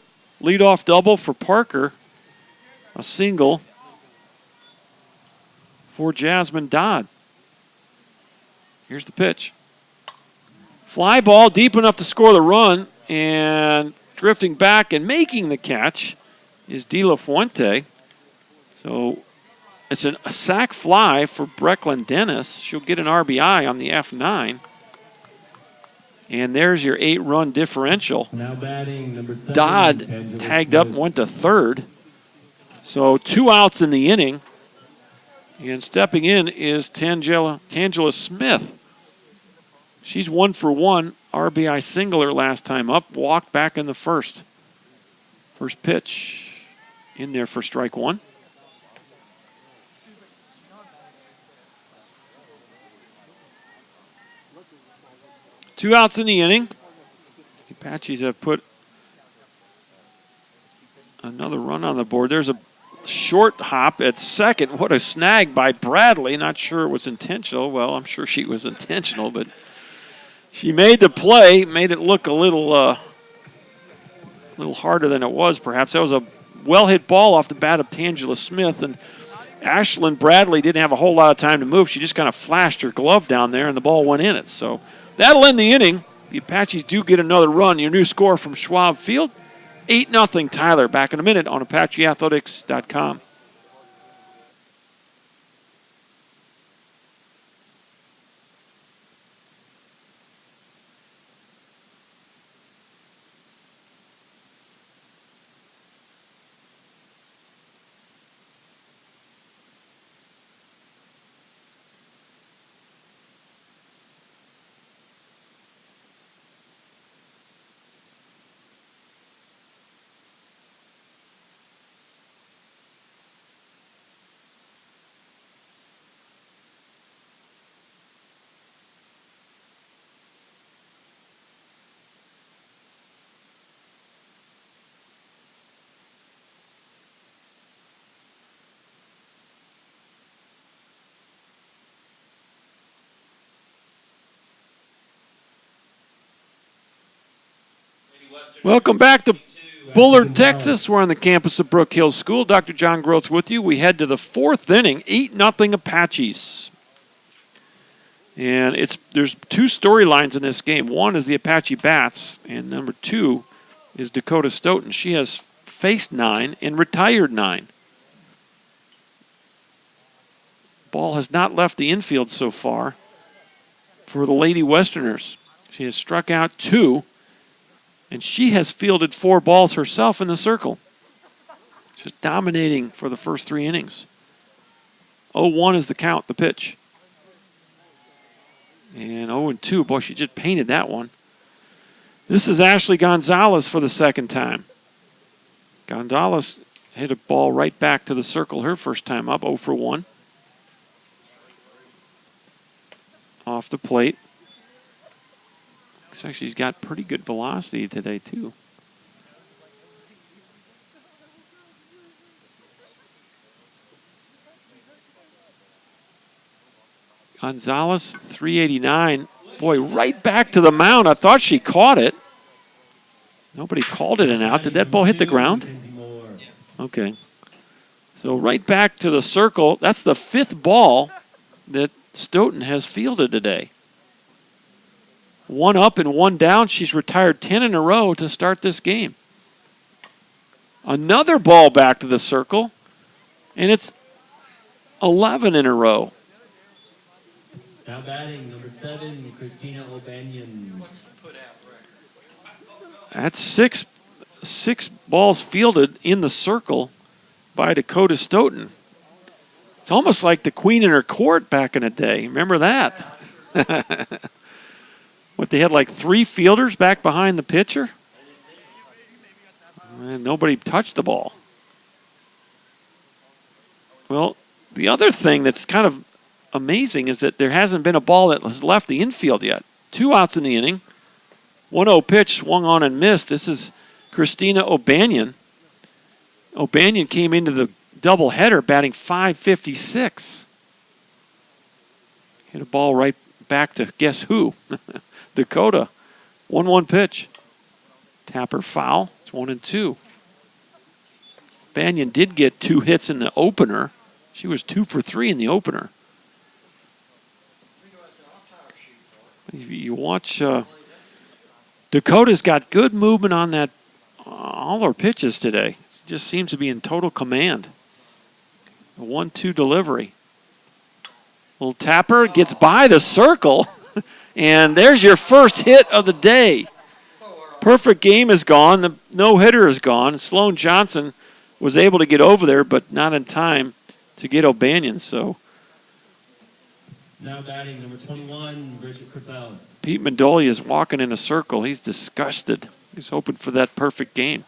Leadoff double for Parker. A single for Jasmine Dodd. Here's the pitch. Fly ball deep enough to score the run, and drifting back and making the catch is De La Fuente. So it's a sac fly for Brecklin Dennis. She'll get an RBI on the F9. And there's your 8-run differential. Now batting, number 7, Dodd Tangela tagged up and Smith. went to third. So 2 outs in the inning. And stepping in is Tangela Smith. She's 1 for 1. RBI singler last time up. Walked back in the first. First pitch in there for strike 1. Two outs in the inning. The Apaches have put another run on the board. There's a short hop at second. What a snag by Bradley. Not sure it was intentional. Well, I'm sure she was intentional, but she made the play, made it look a little harder than it was, perhaps. That was a well-hit ball off the bat of Tangela Smith, and Ashlyn Bradley didn't have a whole lot of time to move. She just kind of flashed her glove down there, and the ball went in it. So that'll end the inning. The Apaches do get another run. Your new score from Schwab Field, 8-0 Tyler. Back in a minute on ApacheAthletics.com. Welcome back to Bullard, Texas. We're on the campus of Brook Hill School. Dr. John Groth with you. We head to the fourth inning, 8-0 Apaches. And there's two storylines in this game. One is the Apache Bats, and number two is Dakota Stoughton. She has faced 9 and retired 9. Ball has not left the infield so far for the Lady Westerners. She has struck out 2. And she has fielded 4 balls herself in the circle. Just dominating for the first 3 innings. 0-1 is the count, the pitch. And 0-2. Boy, she just painted that one. This is Ashley Gonzalez for the second time. Gonzalez hit a ball right back to the circle her first time up, 0 for 1. Off the plate. Looks like she's got pretty good velocity today, too. Gonzalez, 389. Boy, right back to the mound. I thought she caught it. Nobody called it an out. Did that ball hit the ground? Okay. So right back to the circle. That's the 5th ball that Stoughton has fielded today. 1 up and 1 down. She's retired 10 in a row to start this game. Another ball back to the circle, and it's 11 in a row. Now batting, number 7, Christina O'Banion. That's six balls fielded in the circle by Dakota Stoughton. It's almost like the queen in her court back in the day. Remember that? What, they had like 3 fielders back behind the pitcher? And nobody touched the ball. Well, the other thing that's kind of amazing is that there hasn't been a ball that has left the infield yet. 2 outs in the inning. 1-0 pitch swung on and missed. This is Christina O'Banion. O'Banion came into the doubleheader batting .556. Hit a ball right back to guess who? Dakota. 1-1 pitch. Tapper foul. It's 1-2. Banyan did get 2 hits in the opener. She was 2 for 3 in the opener. You watch, Dakota's got good movement on that, all her pitches today. Just seems to be in total command. A 1-2 delivery. Little tapper gets by the circle, and there's your first hit of the day. Perfect game is gone. The no-hitter is gone. Sloan Johnson was able to get over there, but not in time to get O'Banion. So now batting, number 21, Richard Crepel. Pete Mandoli is walking in a circle. He's disgusted. He's hoping for that perfect game.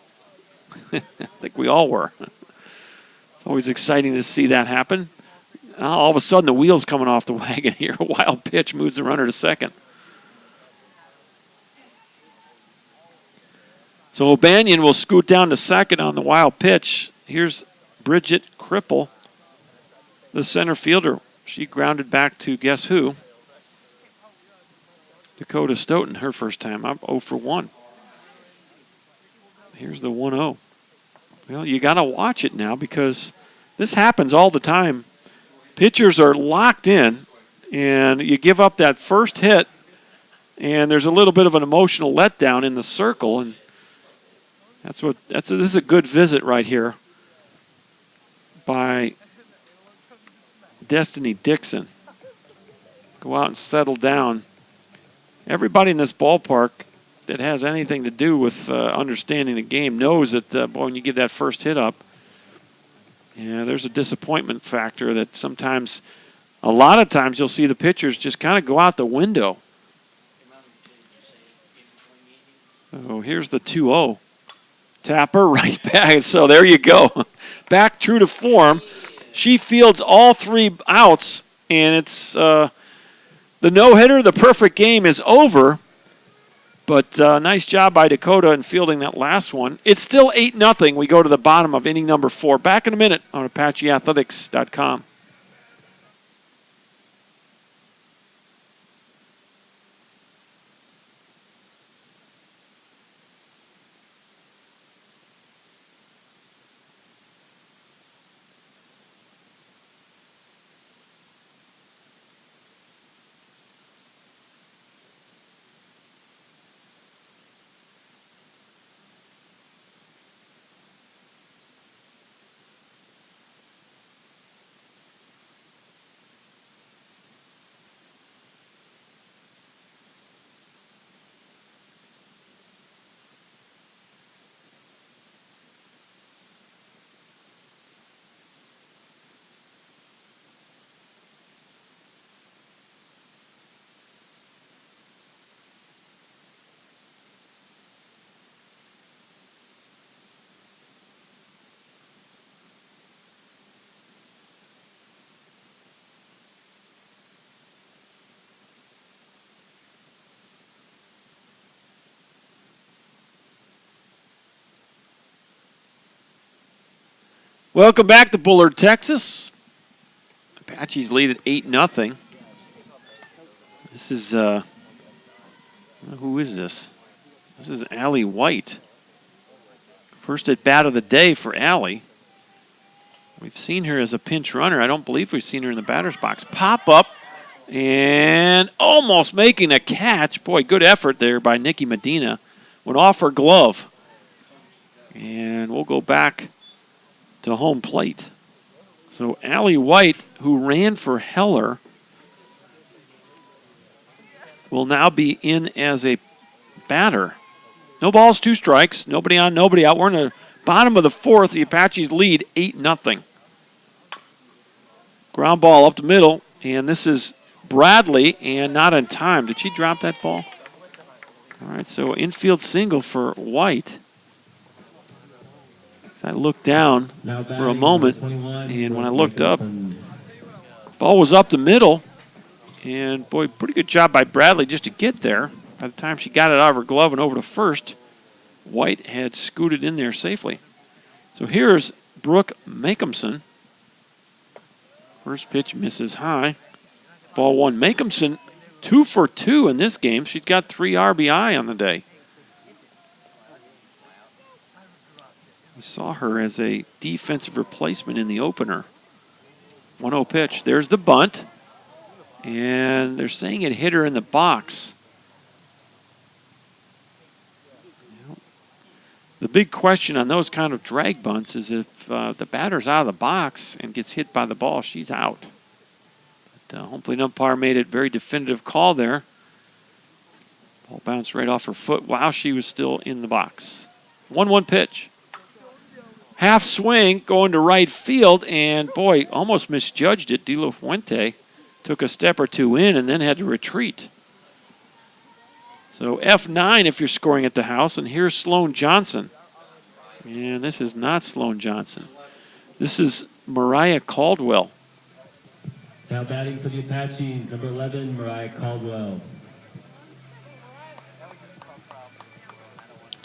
I think we all were. It's always exciting to see that happen. All of a sudden, the wheel's coming off the wagon here. A wild pitch moves the runner to second. So O'Banion will scoot down to second on the wild pitch. Here's Bridget Cripple, the center fielder. She grounded back to guess who? Dakota Stoughton, her first time up, 0 for 1. Here's the 1-0. Well, you got to watch it now because this happens all the time. Pitchers are locked in, and you give up that first hit, and there's a little bit of an emotional letdown in the circle, and this is a good visit right here by Destiny Dixon. Go out and settle down. Everybody in this ballpark that has anything to do with understanding the game knows that boy, when you give that first hit up, yeah, there's a disappointment factor that sometimes, a lot of times, you'll see the pitchers just kind of go out the window. So here's the 2-0. Tapper right back. So there you go. Back true to form. She fields all 3 outs, and it's the no-hitter. The perfect game is over. But nice job by Dakota in fielding that last one. It's still 8-0. We go to the bottom of inning number 4. Back in a minute on ApacheAthletics.com. Welcome back to Bullard, Texas. Apaches lead at 8-0. This is, who is this? This is Allie White. First at bat of the day for Allie. We've seen her as a pinch runner. I don't believe we've seen her in the batter's box. Pop up and almost making a catch. Boy, good effort there by Nikki Medina. Went off her glove. And we'll go back to home plate. So Allie White, who ran for Heller, will now be in as a batter. No balls, 2 strikes. Nobody on, nobody out. We're in the bottom of the 4th. The Apaches lead 8-0. Ground ball up the middle, and this is Bradley, and not in time. Did she drop that ball? All right, so infield single for White. I looked down for a moment, and when I looked up, ball was up the middle, and boy, pretty good job by Bradley just to get there. By the time she got it out of her glove and over to first, White had scooted in there safely. So here's Brooke Makeumson. First pitch misses high. Ball 1. Makeumson 2 for 2 in this game. She's got 3 RBI on the day. We saw her as a defensive replacement in the opener. 1-0 pitch. There's the bunt. And they're saying it hit her in the box. The big question on those kind of drag bunts is if the batter's out of the box and gets hit by the ball, she's out. But home plate umpire made it very definitive call there. Ball bounced right off her foot while she was still in the box. 1-1 pitch. Half swing going to right field, and boy, almost misjudged it. De La Fuente took a step or 2 in and then had to retreat. So F9 if you're scoring at the house, and here's Sloan Johnson. And this is not Sloan Johnson. This is Mariah Caldwell. Now batting for the Apaches, number 11, Mariah Caldwell.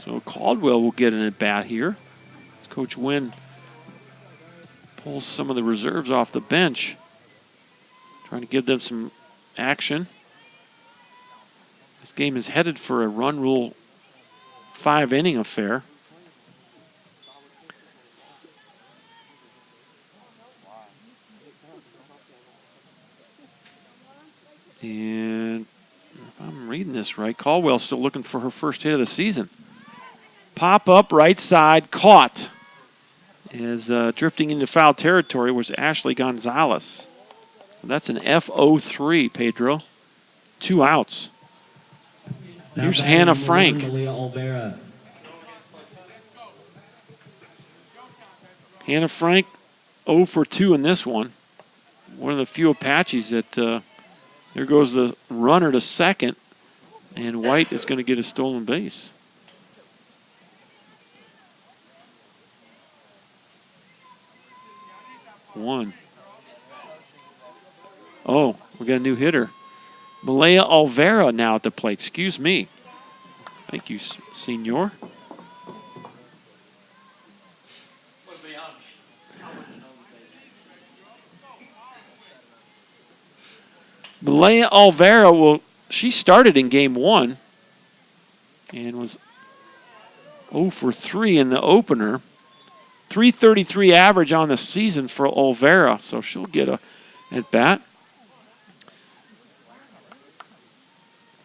So Caldwell will get an at-bat here. Coach Wynn pulls some of the reserves off the bench, trying to give them some action. This game is headed for a run rule 5-inning affair. And if I'm reading this right, Caldwell's still looking for her first hit of the season. Pop up right side, caught. Is drifting into foul territory was Ashley Gonzalez. So that's an F03, Pedro. 2 outs. Here's Hannah Frank. Hannah Frank 0 for 2 in this one. One of the few Apaches that there goes the runner to second, and White is going to get a stolen base. One. Oh, we got a new hitter. Malaya Olvera now at the plate. Excuse me. Thank you, senor. Malaya Olvera she started in game 1 and was 0 for 3 in the opener. 333 average on the season for Olvera, so she'll get a at-bat.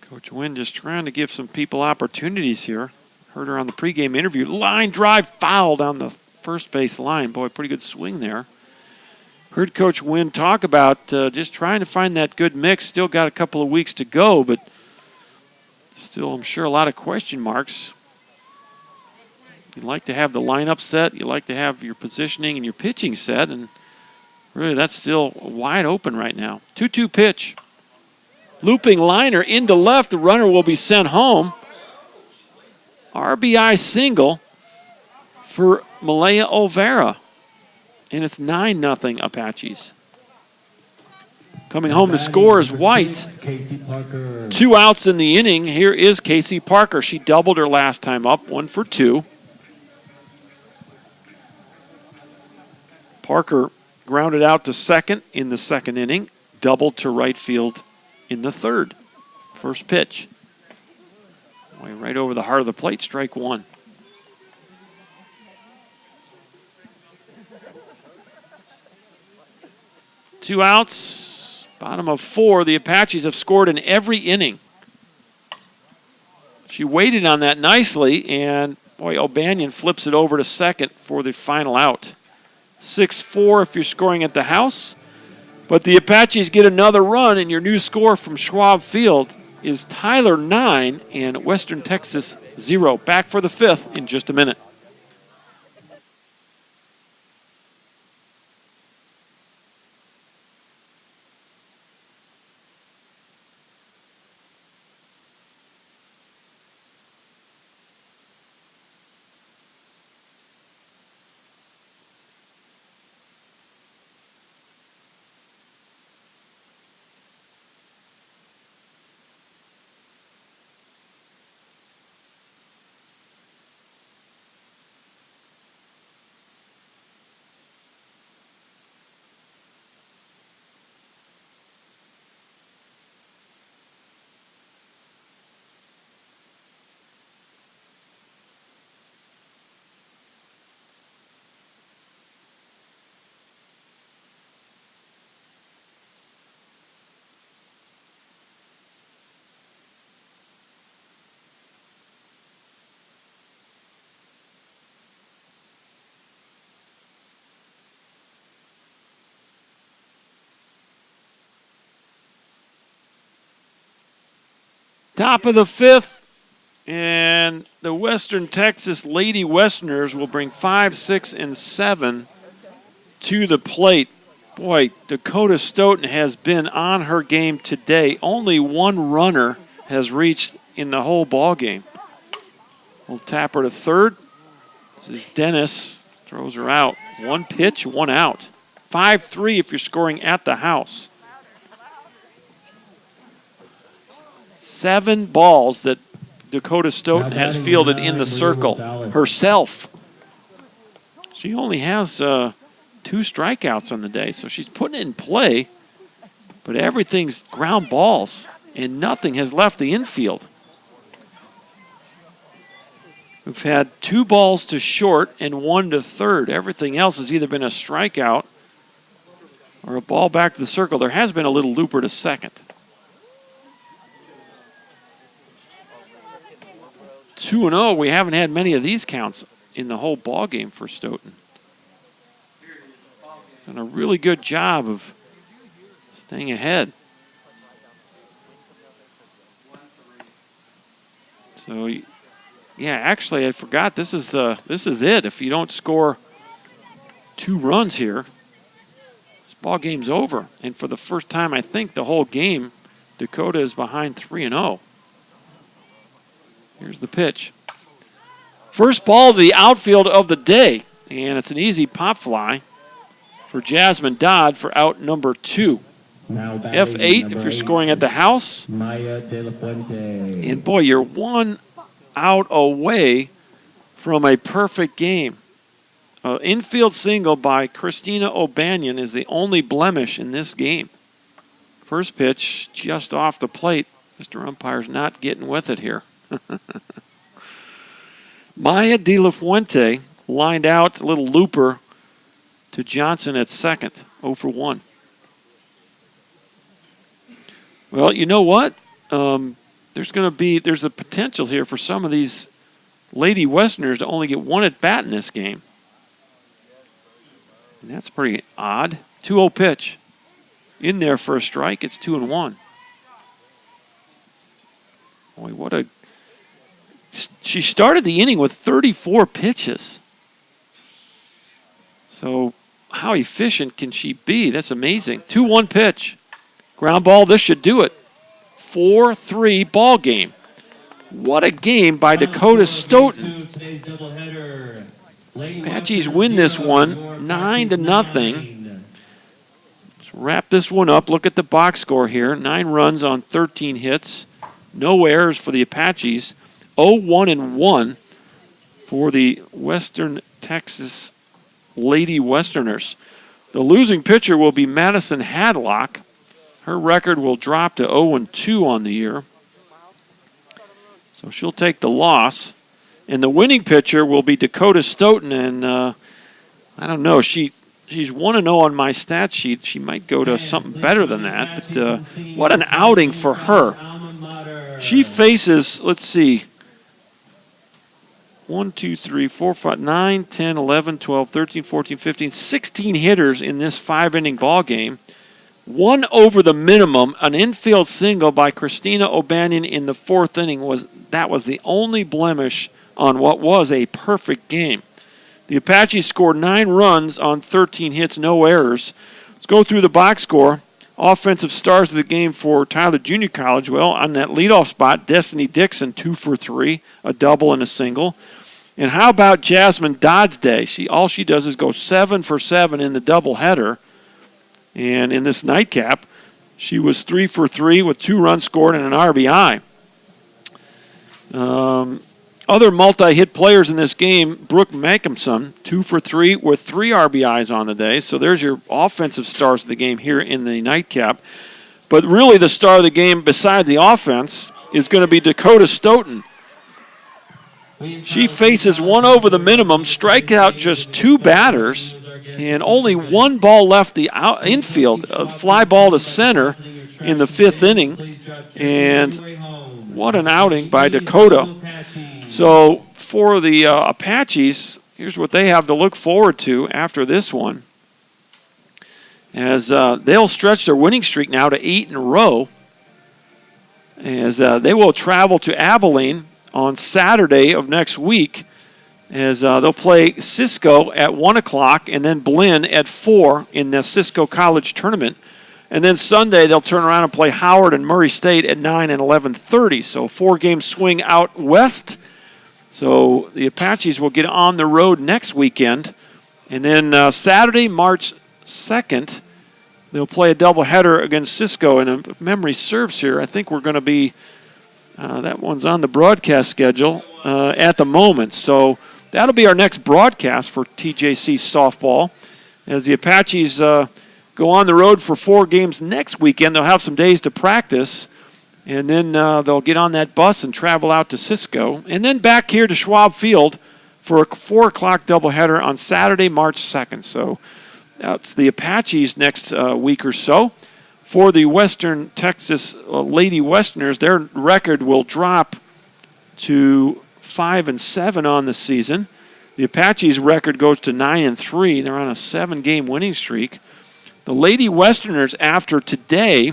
Coach Wynn just trying to give some people opportunities here. Heard her on the pregame interview. Line drive foul down the first base line. Boy, pretty good swing there. Heard Coach Wynn talk about just trying to find that good mix. Still got a couple of weeks to go, but still, I'm sure, a lot of question marks. You like to have the lineup set. You like to have your positioning and your pitching set, and really that's still wide open right now. 2-2 pitch. Looping liner into left. The runner will be sent home. RBI single for Malaya Olvera. And it's 9-0 Apaches. Coming home to score is White. 2 outs in the inning. Here is Casey Parker. She doubled her last time up, 1 for 2. Parker grounded out to second in the second inning, doubled to right field in the third. First pitch. Boy, right over the heart of the plate, strike one. Two outs, bottom of four. The Apaches have scored in every inning. She waited on that nicely, and boy, O'Banion flips it over to second for the final out. 6-4 if you're scoring at the house. But the Apaches get another run, and your new score from Schwab Field is Tyler 9 and Western Texas 0. Back for the fifth in just a minute. Top of the fifth, and the Western Texas Lady Westerners will bring 5, 6, and 7 to the plate. Boy, Dakota Stoughton has been on her game today. Only one runner has reached in the whole ball game. We'll tap her to third. This is Dennis. Throws her out. One pitch, one out. 5-3 if you're scoring at the house. 7 balls that Dakota Stoughton has fielded in the circle herself. She only has 2 strikeouts on the day, so she's putting it in play, but everything's ground balls, and nothing has left the infield. We've had 2 balls to short and 1 to third. Everything else has either been a strikeout or a ball back to the circle. There has been a little looper to second. 2-0. We haven't had many of these counts in the whole ball game for Stoughton. Done a really good job of staying ahead. So, yeah, actually, I forgot. This is it. If you don't score 2 runs here, this ball game's over. And for the first time, I think the whole game, Dakota is behind 3-0. Here's the pitch. First ball to the outfield of the day, and it's an easy pop fly for Jasmine Dodd for out number 2. F8 if you're scoring at the house. And boy, you're 1 out away from a perfect game. Infield single by Christina O'Banion is the only blemish in this game. First pitch just off the plate. Mr. Umpire's not getting with it here. Maya De La Fuente lined out, a little looper to Johnson at second, 0 for 1. Well, you know what? There's a potential here for some of these Lady Westerners to only get 1 at bat in this game. And that's pretty odd. 2-0 pitch. In there for a strike, it's 2-1. Boy, she started the inning with 34 pitches. So how efficient can she be? That's amazing. 2-1 pitch. Ground ball, this should do it. 4-3 ball game. What a game by Dakota Stoughton. Apaches win this one 9-0. Let's wrap this one up. Look at the box score here. 9 runs on 13 hits. No errors for the Apaches. 0-1-1 for the Western Texas Lady Westerners. The losing pitcher will be Madison Hadlock. Her record will drop to 0-2 on the year. So she'll take the loss. And the winning pitcher will be Dakota Stoughton. And I don't know, she's 1-0 on my stat sheet. She might go to something better than that. But what an outing for her. She faces, let's see, 1, 2, 3, 4, 5, 9, 10, 11, 12, 13, 14, 15, 16 hitters in this 5-inning ball game. One over the minimum, an infield single by Christina O'Banion in the 4th inning was the only blemish on what was a perfect game. The Apaches scored 9 runs on 13 hits, no errors. Let's go through the box score. Offensive stars of the game for Tyler Junior College. Well, on that leadoff spot, Destiny Dixon, 2 for 3, a double and a single. And how about Jasmine Doddsday? All she does is go 7 for 7 in the doubleheader. And in this nightcap, she was 3 for 3 with 2 runs scored and an RBI. Other multi-hit players in this game, Brooke Macomson, 2 for 3 with 3 RBIs on the day. So there's your offensive stars of the game here in the nightcap. But really the star of the game besides the offense is going to be Dakota Stoughton. She faces 1 over the minimum, strike out just 2 batters, and only 1 ball left the infield, a fly ball to center in the 5th inning. And what an outing by Dakota. So for the Apaches, here's what they have to look forward to after this one. As they'll stretch their winning streak now to 8 in a row. As they will travel to Abilene on Saturday of next week, as they'll play Cisco at 1 o'clock and then Blinn at 4 in the Cisco College Tournament. And then Sunday they'll turn around and play Howard and Murray State at 9 and 11:30. So 4-game swing out west. So the Apaches will get on the road next weekend. And then Saturday, March 2nd, they'll play a doubleheader against Cisco. And if memory serves here, I think we're going to be that one's on the broadcast schedule at the moment. So that'll be our next broadcast for TJC softball. As the Apaches go on the road for 4 games next weekend, they'll have some days to practice. And then they'll get on that bus and travel out to Cisco. And then back here to Schwab Field for a 4 o'clock doubleheader on Saturday, March 2nd. So that's the Apaches next week or so. For the Western Texas Lady Westerners, their record will drop to 5-7 on the season. The Apaches' record goes to 9-3. They're on a 7-game winning streak. The Lady Westerners, after today,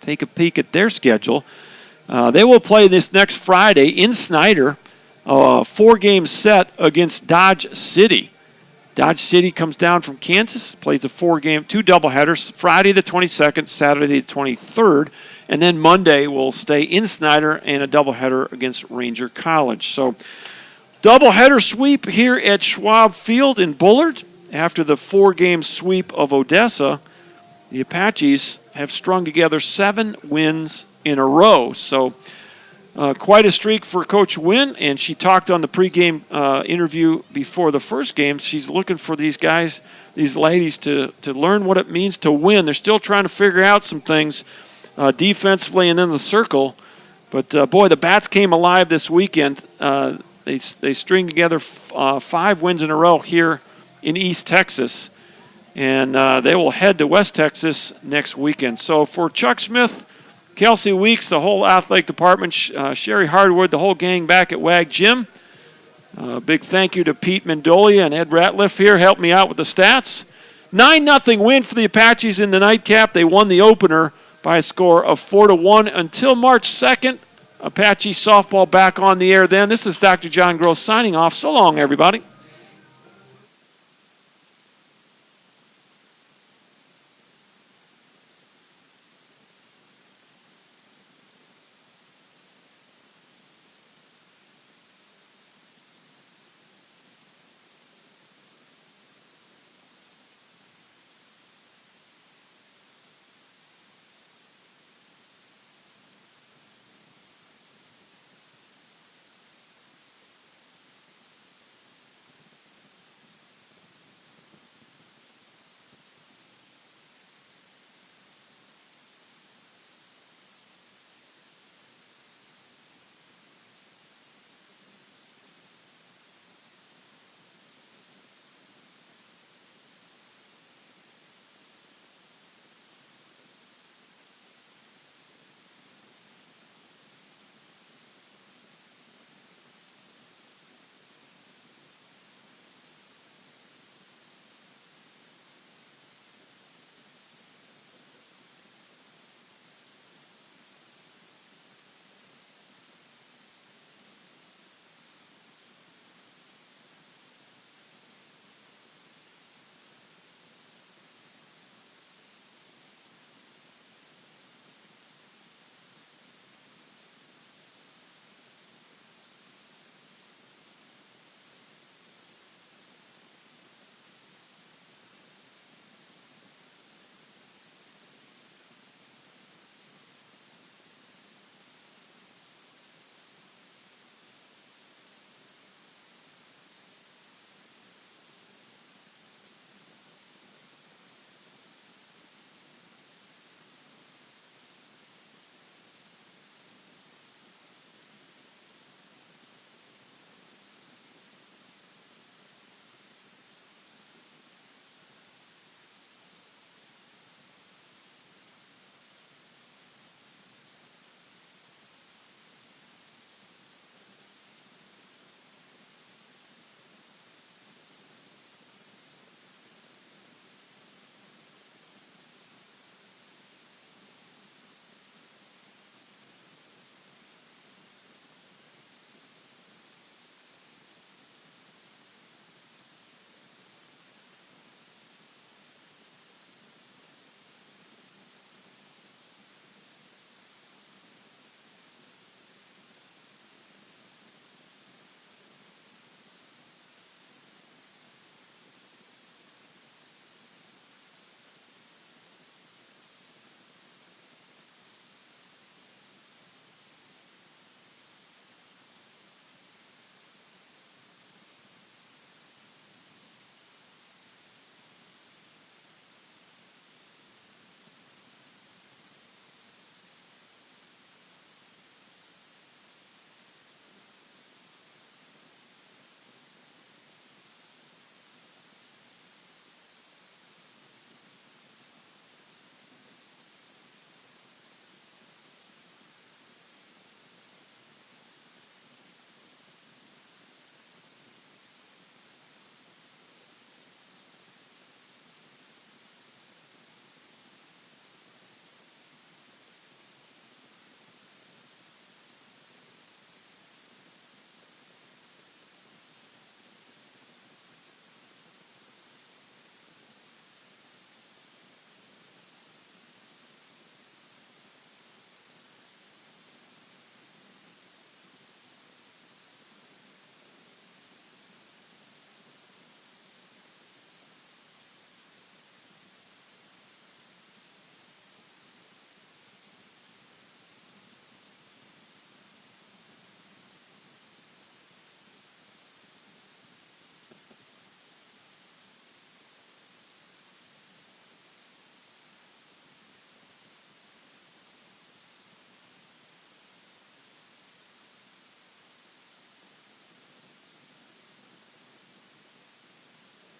take a peek at their schedule. They will play this next Friday in Snyder, a 4-game set against Dodge City. Dodge City comes down from Kansas, plays a 4-game, 2 doubleheaders, Friday the 22nd, Saturday the 23rd, and then Monday will stay in Snyder and a doubleheader against Ranger College. So doubleheader sweep here at Schwab Field in Bullard. After the 4-game sweep of Odessa, the Apaches have strung together 7 wins in a row. So quite a streak for Coach Wynn, and she talked on the pregame interview before the first game. She's looking for these guys, these ladies, to learn what it means to win. They're still trying to figure out some things defensively and in the circle. But, boy, the Bats came alive this weekend. They string together 5 wins in a row here in East Texas. And they will head to West Texas next weekend. So for Chuck Smith, Kelsey Weeks, the whole athletic department, Sherry Hardwood, the whole gang back at WAG Gym. Big thank you to Pete Mendolia and Ed Ratliff here, helped me out with the stats. 9-0 win for the Apaches in the nightcap. They won the opener by a score of 4-1 until March 2nd. Apache softball back on the air then. This is Dr. John Gross signing off. So long, everybody.